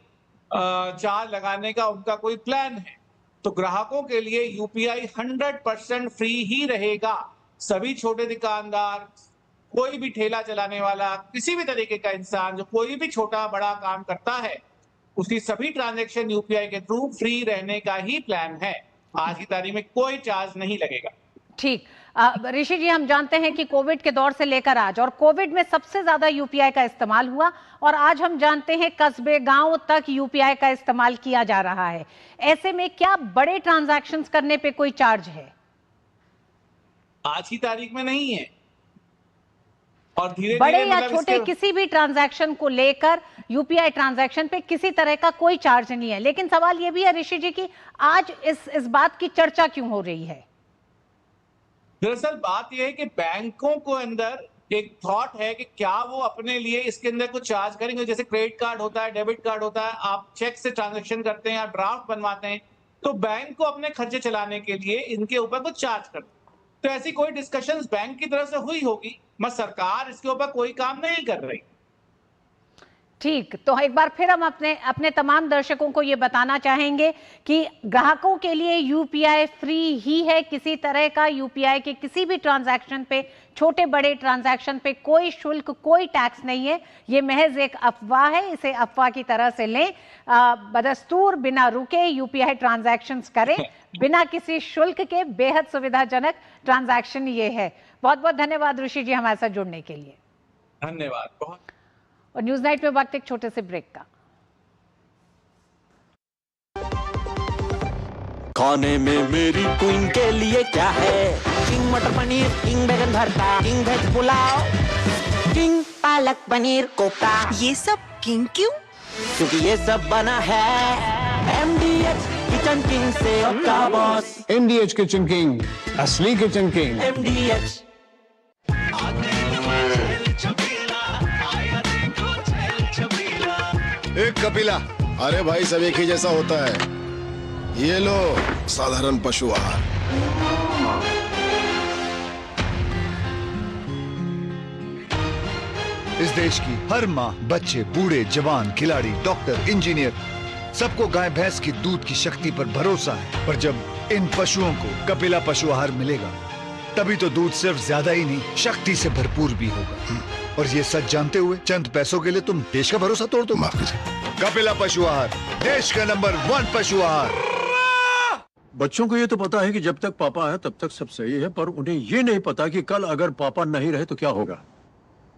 चार्ज लगाने का उनका कोई प्लान है। तो ग्राहकों के लिए UPI 100% फ्री ही रहेगा। सभी छोटे दुकानदार, कोई भी ठेला चलाने वाला, किसी भी तरीके का इंसान जो कोई भी छोटा बड़ा काम करता है, उसकी सभी ट्रांजैक्शन UPI के थ्रू फ्री रहने का ही प्लान है। आज की तारीख में कोई चार्ज नहीं लगेगा। ठीक। ऋषि जी, हम जानते हैं कि कोविड के दौर से लेकर आज, और कोविड में सबसे ज्यादा UPI का इस्तेमाल हुआ और आज हम जानते हैं कस्बे गांव तक UPI का इस्तेमाल किया जा रहा है। ऐसे में क्या बड़े ट्रांजैक्शंस करने पे कोई चार्ज है? आज की तारीख में नहीं है। और धीरे बड़े या छोटे किसी भी ट्रांजैक्शन को लेकर UPI ट्रांजैक्शन पे किसी तरह का कोई चार्ज नहीं है। लेकिन सवाल ये भी है ऋषि जी कि आज इस बात की चर्चा क्यों हो रही है? दरअसल बात यह है कि बैंकों को अंदर एक थॉट है कि क्या वो अपने लिए इसके अंदर कुछ चार्ज करेंगे। जैसे क्रेडिट कार्ड होता है, डेबिट कार्ड होता है, आप चेक से ट्रांजैक्शन करते हैं या ड्राफ्ट बनवाते हैं, तो बैंक को अपने खर्चे चलाने के लिए इनके ऊपर कुछ चार्ज करते हैं। तो ऐसी कोई डिस्कशंस बैंक की तरफ से हुई होगी, मगर सरकार इसके ऊपर कोई काम नहीं कर रही। ठीक, तो एक बार फिर हम अपने तमाम दर्शकों को ये बताना चाहेंगे कि ग्राहकों के लिए यूपीआई फ्री ही है। किसी तरह का यूपीआई के किसी भी ट्रांजैक्शन पे, छोटे बड़े ट्रांजैक्शन पे कोई शुल्क, कोई टैक्स नहीं है। ये महज एक अफवाह है, इसे अफवाह की तरह से लें। बदस्तूर बिना रुके यूपीआई ट्रांजैक्शंस करें बिना किसी शुल्क के। बेहद सुविधाजनक ट्रांजैक्शन ये है। बहुत बहुत धन्यवाद ऋषि जी हमारे साथ जुड़ने के लिए। धन्यवाद बहुत। और न्यूज नाइट में वक्त एक छोटे से ब्रेक का। खाने में मेरी क्वीन के लिए क्या है? किंग मटर पनीर, किंग बैगन भरता, king veg pulao, king palak paneer kofta. ये सब किंग क्यों? क्योंकि ये सब बना है MDH किचन किंग से। आपका बॉस MDH किचन किंग, असली किचन किंग। MDH। एक कपिला, अरे भाई सब एक ही जैसा होता है। ये लो साधारण पशु आहार। इस देश की हर माँ, बच्चे, बूढ़े, जवान, खिलाड़ी, डॉक्टर, इंजीनियर, सबको गाय भैंस की दूध की शक्ति पर भरोसा है। पर जब इन पशुओं को कपिला पशु आहार मिलेगा, तभी तो दूध सिर्फ ज्यादा ही नहीं, शक्ति से भरपूर भी होगा। और ये सच जानते हुए चंद पैसों के लिए तुम देश का भरोसा तोड़ दो। माफ कीजिए। कपिला पशु आहार, देश का नंबर 1 पशु आहार। बच्चों को ये तो पता है कि जब तक पापा है तब तक सब सही है, पर उन्हें ये नहीं पता कि कल अगर पापा नहीं रहे तो क्या होगा।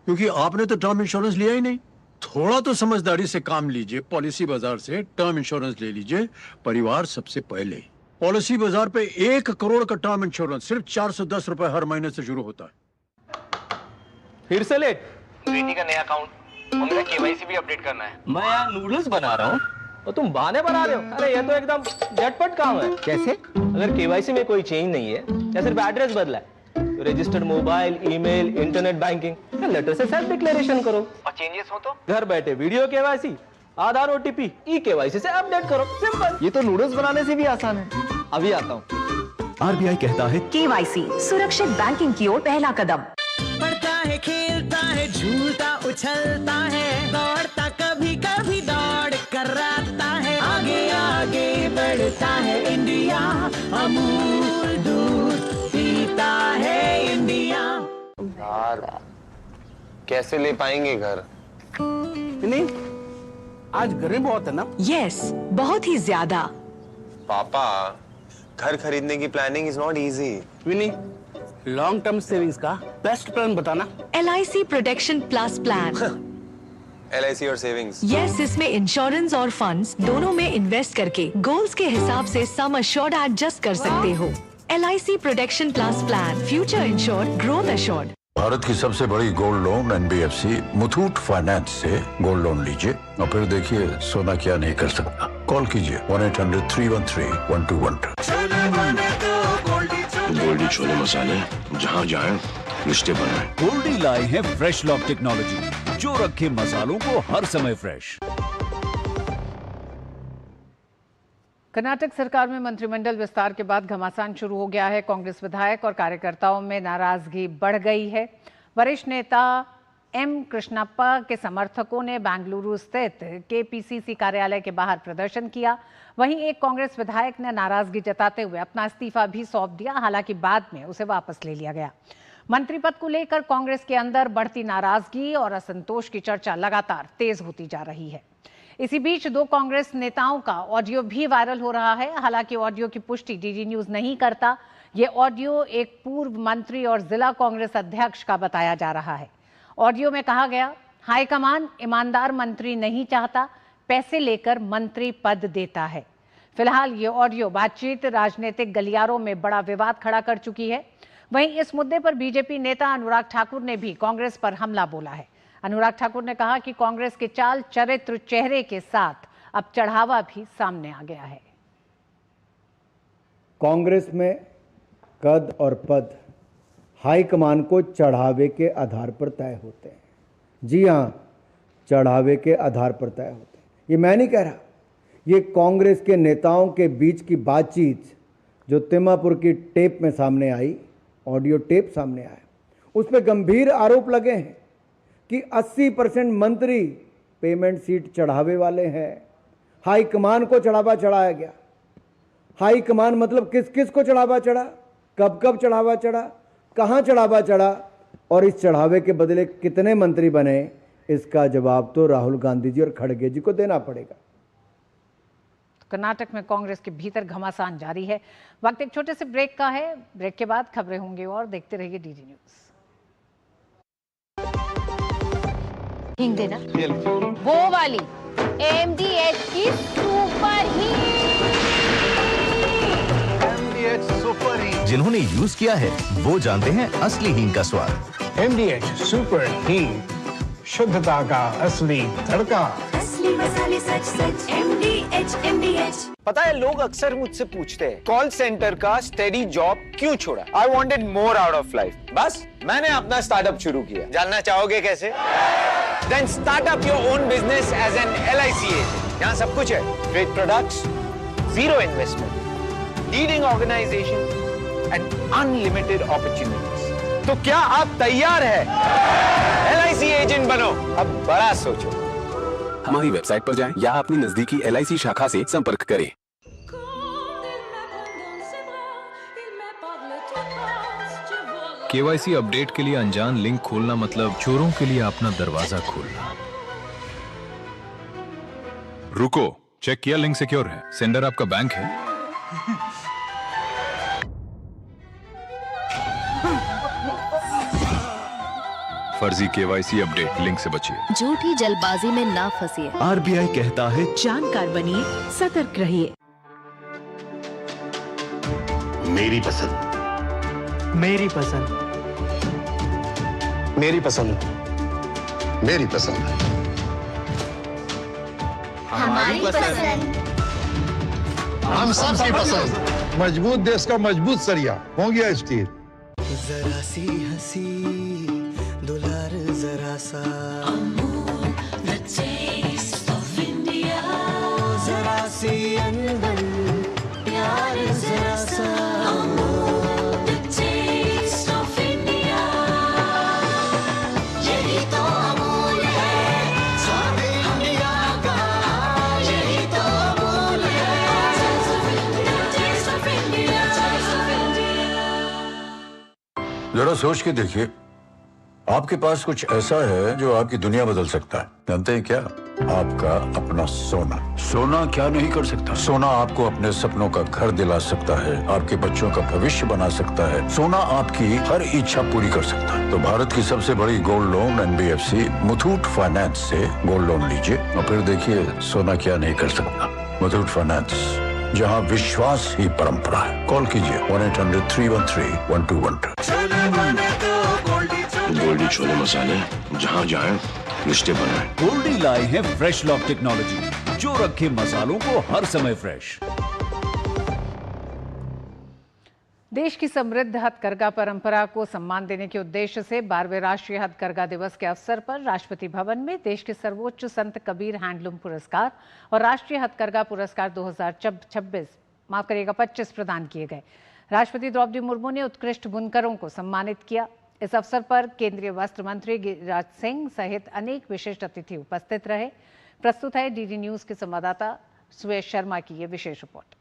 क्योंकि आपने तो टर्म इंश्योरेंस लिया ही नहीं। थोड़ा तो समझदारी से काम लीजिए। पॉलिसी बाजार से टर्म इंश्योरेंस ले लीजिए, परिवार सबसे पहले। पॉलिसी बाजार पे 1 करोड़ का टर्म इंश्योरेंस सिर्फ 410 रुपए हर महीने से शुरू होता है। फिर से लेट? बेटी का नया अकाउंट और मेरा केवाईसी भी अपडेट करना है। मैं यार नूडल्स बना रहा हूँ और तुम बहाने बना रहे हो। अरे ये तो एकदम झटपट काम है। कैसे? अगर केवाईसी में कोई चेंज नहीं है या सिर्फ एड्रेस बदला है तो registered mobile, email, internet banking या लेटर से सेल्फ डिक्लेरेशन करो। और चेंजेस हो तो घर बैठे वीडियो केवाईसी, आधार OTP, ई-केवाईसी से अपडेट करो। सिंपल। ये तो नूडल्स बनाने से भी आसान है। अभी आता हूँ। RBI कहता है केवाईसी सुरक्षित बैंकिंग की ओर पहला कदम। पढ़ता है, खेलता है, झूलता उछलता है, दौड़ता कभी कभी दौड़ कराता है, आगे आगे बढ़ता है इंडिया, अमूल दूध पीता है इंडिया। यार कैसे ले पाएंगे घर? नहीं, आज गर्मी बहुत है ना? यस, बहुत ही ज्यादा। पापा, घर खरीदने की planning is not easy. Vini, long term savings का बेस्ट प्लान बताना। LIC protection plus plan. LIC और सेविंग्स। यस, इसमें इंश्योरेंस और फंड्स दोनों में इन्वेस्ट करके गोल्स के हिसाब से सम अश्योर्ड एडजस्ट कर सकते हो। LIC protection plus plan, future insured, growth assured. Bharat की सबसे बड़ी gold loan NBFC Muthoot finance से गोल्ड लोन लीजिए और फिर देखिए सोना क्या नहीं कर सकता। कॉल कीजिए 1-800-313-1212। गोल्डी छोले मसाले, जहाँ जाएं रिश्ते बनाएं। गोल्डी लाए हैं फ्रेश लॉक टेक्नोलॉजी, जो रखे मसालों को हर समय फ्रेश। कर्नाटक सरकार में मंत्रिमंडल विस्तार के बाद घमासान शुरू हो गया है। कांग्रेस विधायक और कार्यकर्ताओं में नाराजगी बढ़ गई है। वरिष्ठ नेता M कृष्णप्पा के समर्थकों ने बेंगलुरु स्थित KPCC कार्यालय के बाहर प्रदर्शन किया। वहीं एक कांग्रेस विधायक ने नाराजगी जताते हुए अपना इस्तीफा भी सौंप दिया, हालांकि बाद में उसे वापस ले लिया गया। मंत्री पद को लेकर कांग्रेस के अंदर बढ़ती नाराजगी और असंतोष की चर्चा लगातार तेज होती जा रही है। इसी बीच 2 कांग्रेस नेताओं का ऑडियो भी वायरल हो रहा है। हालांकि ऑडियो की पुष्टि DD न्यूज नहीं करता। ये ऑडियो एक पूर्व मंत्री और जिला कांग्रेस अध्यक्ष का बताया जा रहा है। ऑडियो में कहा गया, हाईकमान ईमानदार मंत्री नहीं चाहता, पैसे लेकर मंत्री पद देता है। फिलहाल ये ऑडियो बातचीत राजनीतिक गलियारों में बड़ा विवाद खड़ा कर चुकी है। वहीं इस मुद्दे पर बीजेपी नेता अनुराग ठाकुर ने भी कांग्रेस पर हमला बोला है। अनुराग ठाकुर ने कहा कि कांग्रेस के चाल चरित्र चेहरे के साथ अब चढ़ावा भी सामने आ गया है। कांग्रेस में कद और पद हाईकमान को चढ़ावे के आधार पर तय होते हैं। जी हाँ, चढ़ावे के आधार पर तय होते हैं। ये मैं नहीं कह रहा, ये कांग्रेस के नेताओं के बीच की बातचीत जो तिम्मापुर की टेप में सामने आई, ऑडियो टेप सामने आया, उसमें गंभीर आरोप लगे हैं कि 80% मंत्री पेमेंट सीट चढ़ावे वाले हैं। हाई कमान को चढ़ावा चढ़ाया गया। हाई कमान मतलब किस किस को चढ़ावा चढ़ा, कब कब चढ़ावा चढ़ा, कहाँ चढ़ावा चढ़ा और इस चढ़ावे के बदले कितने मंत्री बने, इसका जवाब तो राहुल गांधी जी और खड़गे जी को देना पड़ेगा। कर्नाटक में कांग्रेस के भीतर घमासान जारी है। वक्त एक छोटे से ब्रेक का है। ब्रेक के बाद खबरें होंगी और देखते रहिए डीडी न्यूज। हिंग देना, वो वाली MDH की सुपर हींग। जिन्होंने यूज किया है वो जानते हैं असली हींग का स्वाद। MDH सुपर हींग, शुद्धता का असली तड़का। असली मसाले सच सच MDH। पता है, लोग अक्सर मुझसे पूछते हैं कॉल सेंटर का स्टेडी जॉब क्यों छोड़ा। I wanted more out of life. बस मैंने अपना स्टार्टअप शुरू किया। जानना चाहोगे कैसे? Then start up your own business as an LIC agent. यहाँ सब कुछ है, great products, zero investment, leading organization and unlimited opportunities. तो क्या आप तैयार हैं? LIC एजेंट बनो, अब बड़ा सोचो। हमारी वेबसाइट पर जाएं या अपनी नजदीकी LIC शाखा से संपर्क करें। KYC अपडेट के लिए अनजान लिंक खोलना मतलब चोरों के लिए अपना दरवाजा खोलना। रुको, चेक किया लिंक सिक्योर है? सेंडर आपका बैंक है? फर्जी KYC अपडेट लिंक से बचिए। झूठी जल्दबाजी में ना फंसिए। RBI कहता है जानकार बनिए, सतर्क रहिए। मेरी पसंद, मेरी पसंद, मेरी पसंद, मेरी पसंद, हमारी पसंद, हम सबकी पसंद। मजबूत देश का मजबूत सरिया हो गया स्टील। जरा सी हंसी दुलार जरा सा, the taste of India। जरा सी अनबन प्यार जरा सा, the taste of India। यही तो अमूल है स्वाद इंडिया का, यही तो अमूल है the taste of India। जरा सोच के देखिए, आपके पास कुछ ऐसा है जो आपकी दुनिया बदल सकता है। जानते हैं क्या? आपका अपना सोना। सोना क्या नहीं कर सकता? सोना आपको अपने सपनों का घर दिला सकता है, आपके बच्चों का भविष्य बना सकता है। सोना आपकी हर इच्छा पूरी कर सकता है। तो भारत की सबसे बड़ी gold loan NBFC Muthoot finance से गोल्ड लोन लीजिए और फिर देखिए सोना क्या नहीं कर सकता। मुथूट फाइनेंस, जहाँ विश्वास ही परंपरा है। कॉल कीजिए 1-800-313-1212। गोल्डी छोले मसाले, जहाँ जाएं रिश्ते बनाएं। गोल्डी लाए हैं फ्रेश लॉक टेक्नोलॉजी, जो रखे मसालों को हर समय फ्रेश। देश की समृद्ध हथकरघा परंपरा को सम्मान देने के उद्देश्य से 12वें राष्ट्रीय हथकरघा दिवस के अवसर पर राष्ट्रपति भवन में देश के सर्वोच्च संत कबीर हैंडलूम पुरस्कार और राष्ट्रीय हथकरघा पुरस्कार 2025 प्रदान किए गए। राष्ट्रपति द्रौपदी मुर्मू ने उत्कृष्ट बुनकरों को सम्मानित किया। इस अवसर पर केंद्रीय वस्त्र मंत्री गिरिराज सिंह सहित अनेक विशिष्ट अतिथि उपस्थित रहे। प्रस्तुत है डीडी न्यूज के संवाददाता सुयश शर्मा की ये विशेष रिपोर्ट।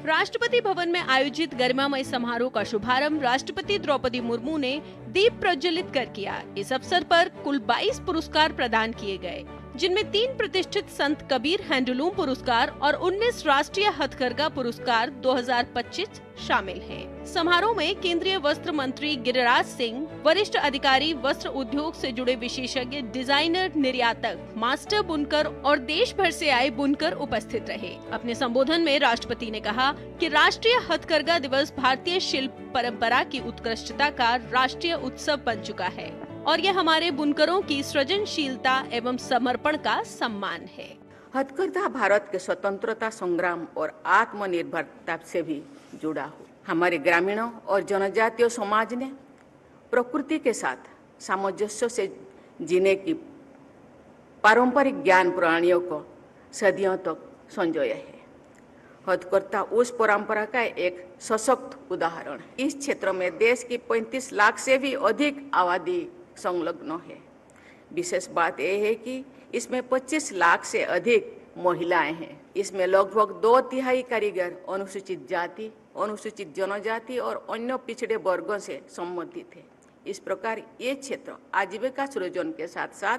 राष्ट्रपति भवन में आयोजित गरिमामय समारोह का शुभारंभ राष्ट्रपति द्रौपदी मुर्मू ने दीप प्रज्वलित कर किया। इस अवसर पर कुल 22 पुरस्कार प्रदान किए गए, जिनमें 3 प्रतिष्ठित संत कबीर हैंडलूम पुरस्कार और 19 राष्ट्रीय हथकरघा पुरस्कार 2025 शामिल हैं। समारोह में केंद्रीय वस्त्र मंत्री गिरिराज सिंह, वरिष्ठ अधिकारी, वस्त्र उद्योग से जुड़े विशेषज्ञ, डिजाइनर, निर्यातक, मास्टर बुनकर और देश भर से आए बुनकर उपस्थित रहे। अपने संबोधन में राष्ट्रपति ने कहा कि राष्ट्रीय हथकरघा दिवस भारतीय शिल्प परंपरा की उत्कृष्टता का राष्ट्रीय उत्सव बन चुका है और यह हमारे बुनकरों की सृजनशीलता एवं समर्पण का सम्मान है। हथकरघा भारत के स्वतंत्रता संग्राम और आत्मनिर्भरता से भी जुड़ा हो। हमारे ग्रामीणों और जनजातीय समाज ने प्रकृति के साथ सामंजस्य से जीने की पारंपरिक ज्ञान प्रणालियों को सदियों तक संजोया है। हथकरघा उस परंपरा का एक सशक्त उदाहरण है। इस क्षेत्र में देश की 35 लाख से भी अधिक आबादी संलग्न है। विशेष बात यह है कि इसमें 25 लाख से अधिक महिलाएं हैं। इसमें लगभग 2/3 कारीगर अनुसूचित जाति, अनुसूचित जनजाति और अन्य पिछड़े वर्गों से संबंधित है। इस प्रकार ये क्षेत्र आजीविका सृजन के साथ साथ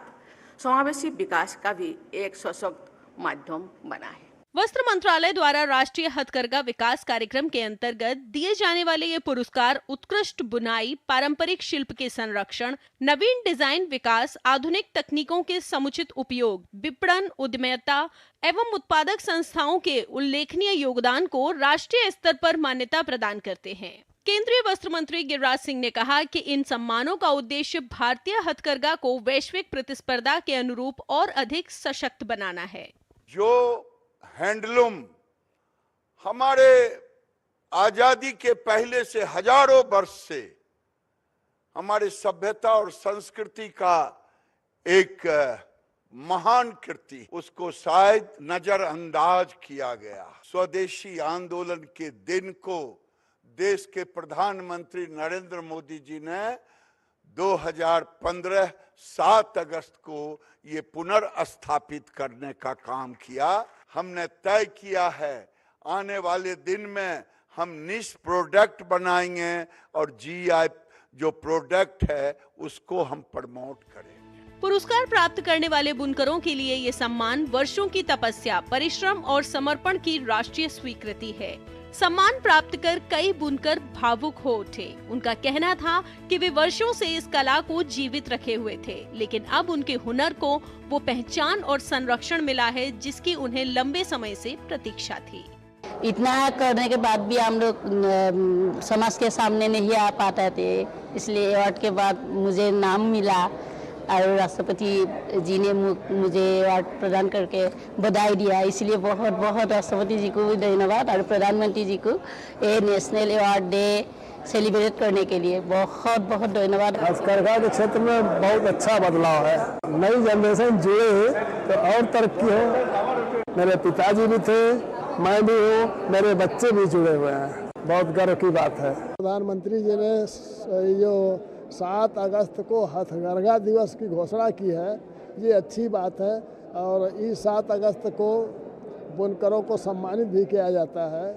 समावेशी विकास का भी एक सशक्त माध्यम बना है। वस्त्र मंत्रालय द्वारा राष्ट्रीय हथकरघा विकास कार्यक्रम के अंतर्गत दिए जाने वाले ये पुरस्कार उत्कृष्ट बुनाई, पारंपरिक शिल्प के संरक्षण, नवीन डिजाइन विकास, आधुनिक तकनीकों के समुचित उपयोग, विपणन, उद्यमिता एवं उत्पादक संस्थाओं के उल्लेखनीय योगदान को राष्ट्रीय स्तर पर मान्यता प्रदान करते हैं। केंद्रीय वस्त्र मंत्री गिरिराज सिंह ने कहा कि इन सम्मानों का उद्देश्य भारतीय हथकरघा को वैश्विक प्रतिस्पर्धा के अनुरूप और अधिक सशक्त बनाना है। जो हैंडलूम हमारे आजादी के पहले से हजारों वर्ष से हमारे सभ्यता और संस्कृति का एक महान कृति, उसको शायद नजरअंदाज किया गया। स्वदेशी आंदोलन के दिन को देश के प्रधानमंत्री नरेंद्र मोदी जी ने 2015 7 अगस्त को ये पुनर्स्थापित करने का काम किया। हमने तय किया है आने वाले दिन में हम निश प्रोडक्ट बनाएंगे और जीआई जो प्रोडक्ट है उसको हम प्रमोट करेंगे। पुरस्कार प्राप्त करने वाले बुनकरों के लिए ये सम्मान वर्षों की तपस्या, परिश्रम और समर्पण की राष्ट्रीय स्वीकृति है। सम्मान प्राप्त कर कई बुनकर भावुक हो उठे। उनका कहना था कि वे वर्षों से इस कला को जीवित रखे हुए थे, लेकिन अब उनके हुनर को वो पहचान और संरक्षण मिला है जिसकी उन्हें लंबे समय से प्रतीक्षा थी। इतना करने के बाद भी हम लोग समाज के सामने नहीं आ पाते थे, इसलिए अवार्ड के बाद मुझे नाम मिला और राष्ट्रपति जी ने मुझे अवार्ड प्रदान करके बधाई दिया। इसलिए बहुत बहुत राष्ट्रपति जी को भी धन्यवाद और प्रधानमंत्री जी को ये नेशनल अवार्ड डे सेलिब्रेट करने के लिए बहुत बहुत धन्यवाद। हथकरघा के क्षेत्र में बहुत अच्छा बदलाव है, नई जनरेशन जुड़े तो और तरक्की हो। मेरे पिताजी भी थे, मैं भी हूँ, मेरे बच्चे भी जुड़े हुए हैं, बहुत गर्व की बात है। प्रधानमंत्री जी ने जो 7 अगस्त को हथकरघा दिवस की घोषणा की है, ये अच्छी बात है और इस 7 अगस्त को बुनकरों को सम्मानित भी किया जाता है।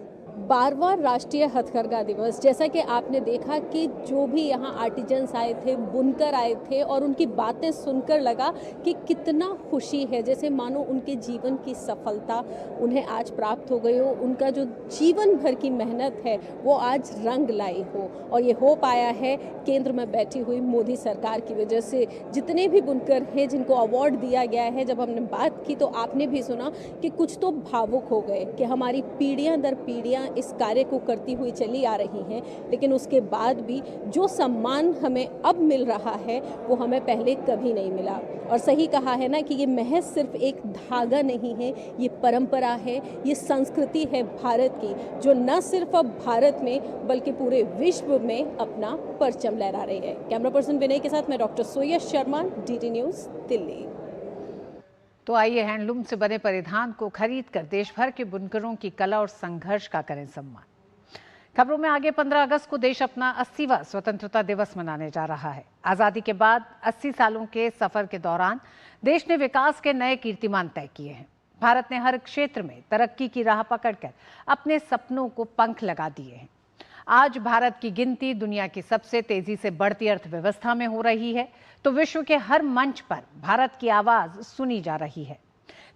12वां राष्ट्रीय हथकरघा दिवस, जैसा कि आपने देखा कि जो भी यहाँ आर्टिजन्स आए थे, बुनकर आए थे और उनकी बातें सुनकर लगा कि कितना खुशी है, जैसे मानो उनके जीवन की सफलता उन्हें आज प्राप्त हो गई हो, उनका जो जीवन भर की मेहनत है वो आज रंग लाई हो। और ये हो पाया है केंद्र में बैठी हुई मोदी सरकार की वजह से। जितने भी बुनकर हैं जिनको अवार्ड दिया गया है, जब हमने बात की तो आपने भी सुना कि कुछ तो भावुक हो गए कि हमारी पीढ़ियां दर पीढ़ियां इस कार्य को करती हुई चली आ रही हैं, लेकिन उसके बाद भी जो सम्मान हमें अब मिल रहा है वो हमें पहले कभी नहीं मिला। और सही कहा है ना कि ये महज सिर्फ एक धागा नहीं है, ये परंपरा है, ये संस्कृति है भारत की, जो न सिर्फ अब भारत में बल्कि पूरे विश्व में अपना परचम लहरा रही है। कैमरा पर्सन विनय के साथ मैं doctor Soyash Sharma, DD news, Delhi. तो आइए हैंडलूम से बने परिधान को खरीद कर देश भर के बुनकरों की कला और संघर्ष का करें सम्मान। खबरों में आगे 15 अगस्त को देश अपना 80वां स्वतंत्रता दिवस मनाने जा रहा है। आज़ादी के बाद 80 सालों के सफर के दौरान देश ने विकास के नए कीर्तिमान तय किए हैं। भारत ने हर क्षेत्र में तरक्की की राह पकड़कर अपने सपनों को पंख लगा दिए हैं। आज भारत की गिनती दुनिया की सबसे तेजी से बढ़ती अर्थव्यवस्था में हो रही है, तो विश्व के हर मंच पर भारत की आवाज सुनी जा रही है।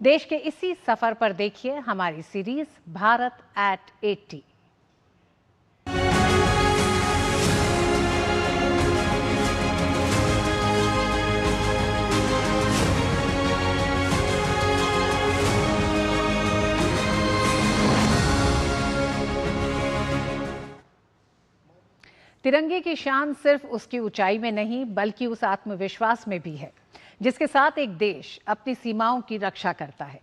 देश के इसी सफर पर देखिए हमारी सीरीज भारत एट 80। तिरंगे की शान सिर्फ उसकी ऊंचाई में नहीं बल्कि उस आत्मविश्वास में भी है जिसके साथ एक देश अपनी सीमाओं की रक्षा करता है।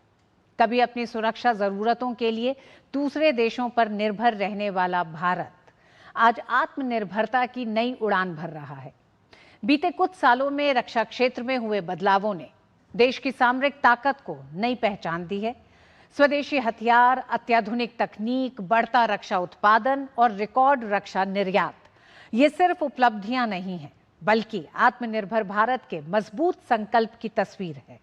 कभी अपनी सुरक्षा जरूरतों के लिए दूसरे देशों पर निर्भर रहने वाला भारत आज आत्मनिर्भरता की नई उड़ान भर रहा है। बीते कुछ सालों में रक्षा क्षेत्र में हुए बदलावों ने देश की सामरिक ताकत को नई पहचान दी है। स्वदेशी हथियार, अत्याधुनिक तकनीक, बढ़ता रक्षा उत्पादन और रिकॉर्ड रक्षा निर्यात, ये सिर्फ उपलब्धियां नहीं हैं बल्कि आत्मनिर्भर भारत के मजबूत संकल्प की तस्वीर है।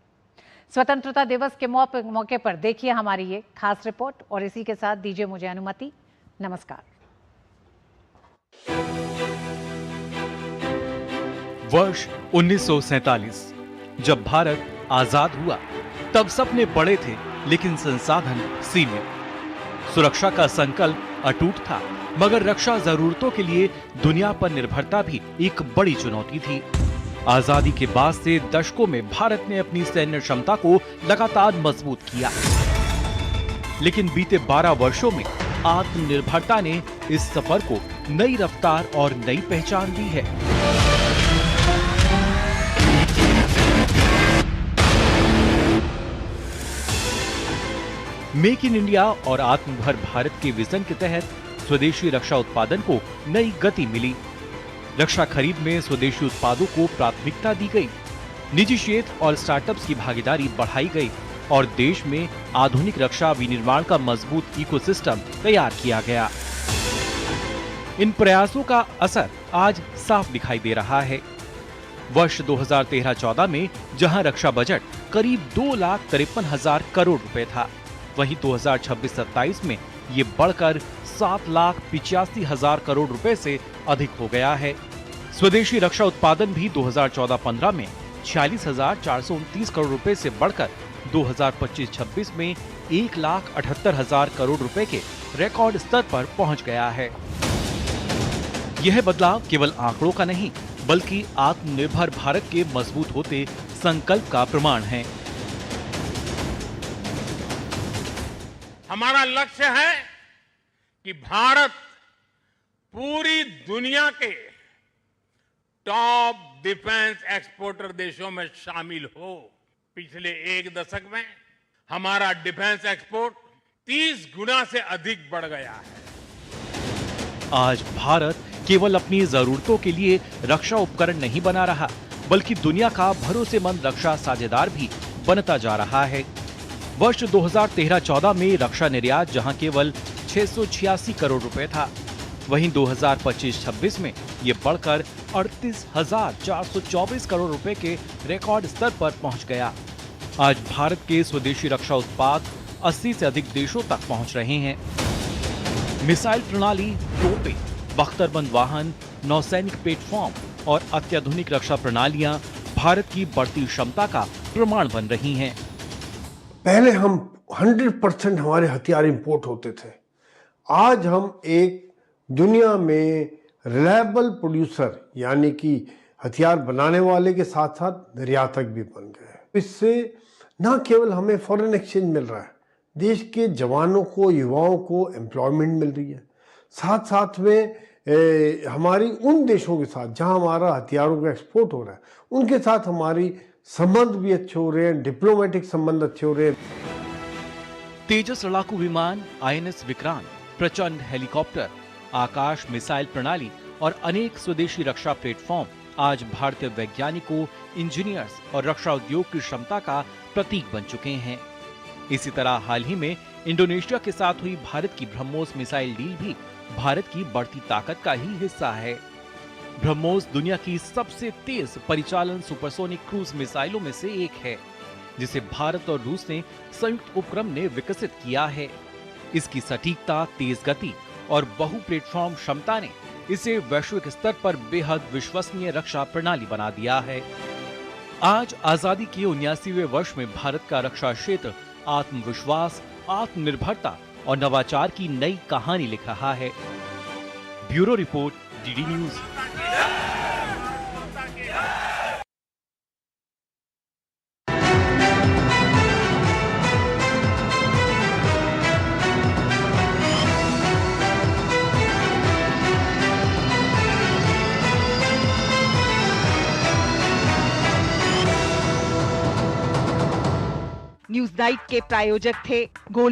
स्वतंत्रता दिवस के मौके पर देखिए हमारी ये खास रिपोर्ट और इसी के साथ दीजिए मुझे अनुमति। नमस्कार। वर्ष 1947 जब भारत आजाद हुआ तब सपने बड़े थे लेकिन संसाधन सीमित। सुरक्षा का संकल्प अटूट था, मगर रक्षा जरूरतों के लिए दुनिया पर निर्भरता भी एक बड़ी चुनौती थी। आजादी के बाद से दशकों में भारत ने अपनी सैन्य क्षमता को लगातार मजबूत किया, लेकिन बीते 12 वर्षों में आत्मनिर्भरता ने इस सफर को नई रफ्तार और नई पहचान दी है। मेक इन इंडिया और आत्मनिर्भर भारत के विजन के तहत स्वदेशी रक्षा उत्पादन को नई गति मिली। रक्षा खरीद में स्वदेशी उत्पादों को प्राथमिकता दी गई, निजी क्षेत्र और स्टार्टअप्स की भागीदारी बढ़ाई गई और देश में आधुनिक रक्षा विनिर्माण का मजबूत इकोसिस्टम तैयार किया गया। इन प्रयासों का असर आज साफ दिखाई दे रहा है। वर्ष 2013-14 में जहां रक्षा बजट करीब 2,53,000 करोड़ रुपए था, वहीं 2026-27 में ये बढ़कर 7,85,000 करोड़ रुपए से अधिक हो गया है। स्वदेशी रक्षा उत्पादन भी 2014-15 में 46,429 करोड़ रुपए से बढ़कर 2025-26 में 1,78,000 करोड़ रुपए के रिकॉर्ड स्तर पर पहुंच गया है। यह बदलाव केवल आंकड़ों का नहीं, बल्कि आत्मनिर्भर भारत के मजबूत होते संकल्प का प्रमाण है। हमारा लक्ष्य है कि भारत पूरी दुनिया के टॉप डिफेंस एक्सपोर्टर देशों में शामिल हो। पिछले एक दशक में हमारा डिफेंस एक्सपोर्ट 30 गुना से अधिक बढ़ गया है। आज भारत केवल अपनी जरूरतों के लिए रक्षा उपकरण नहीं बना रहा, बल्कि दुनिया का भरोसेमंद रक्षा साझेदार भी बनता जा रहा है। वर्ष 2013-14 में रक्षा निर्यात जहां केवल 686 करोड़ रुपए था, वहीं 2025-26 में ये बढ़कर 38,424 करोड़ रुपए के रिकॉर्ड स्तर पर पहुंच गया। आज भारत के स्वदेशी रक्षा उत्पाद 80 से अधिक देशों तक पहुंच रहे हैं। मिसाइल प्रणाली, तोपें, बख्तरबंद वाहन, नौसैनिक प्लेटफॉर्म और अत्याधुनिक रक्षा प्रणालियां भारत की बढ़ती क्षमता का प्रमाण बन रही हैं। पहले हम 100% हमारे हथियार इंपोर्ट होते थे। आज हम एक दुनिया में रिलायबल प्रोड्यूसर यानी कि हथियार बनाने वाले के साथ साथ निर्यातक भी बन गए। इससे न केवल हमें फॉरेन एक्सचेंज मिल रहा है, देश के जवानों को, युवाओं को एम्प्लॉयमेंट मिल रही है। साथ साथ में हमारी उन देशों के साथ जहां हमारा हथियारों का एक्सपोर्ट हो रहा है, उनके साथ हमारी संबंध भी अच्छे हो रहे हैं, डिप्लोमेटिक संबंध अच्छे हो रहे हैं। तेजस लड़ाकू विमान, INS विक्रांत, प्रचंड हेलीकॉप्टर, आकाश मिसाइल प्रणाली और अनेक स्वदेशी रक्षा प्लेटफॉर्म आज भारतीय वैज्ञानिकों, इंजीनियर्स और रक्षा उद्योग की क्षमता का प्रतीक बन चुके हैं। इसी तरह हाल ही में इंडोनेशिया के साथ हुई भारत की ब्रह्मोस मिसाइल डील भी भारत की बढ़ती ताकत का ही हिस्सा है। ब्रह्मोस दुनिया की सबसे तेज परिचालन सुपरसोनिक क्रूज मिसाइलों में से एक है, जिसे भारत और रूस ने संयुक्त उपक्रम ने विकसित किया है। इसकी सटीकता, तेज गति और बहु प्लेटफॉर्म क्षमता ने इसे वैश्विक स्तर पर बेहद विश्वसनीय रक्षा प्रणाली बना दिया है। आज आजादी के 79वें वर्ष में भारत का रक्षा क्षेत्र आत्मविश्वास, आत्मनिर्भरता और नवाचार की नई कहानी लिख रहा है। Bureau report, DD news. News night के प्रायोजक थे गोल्डी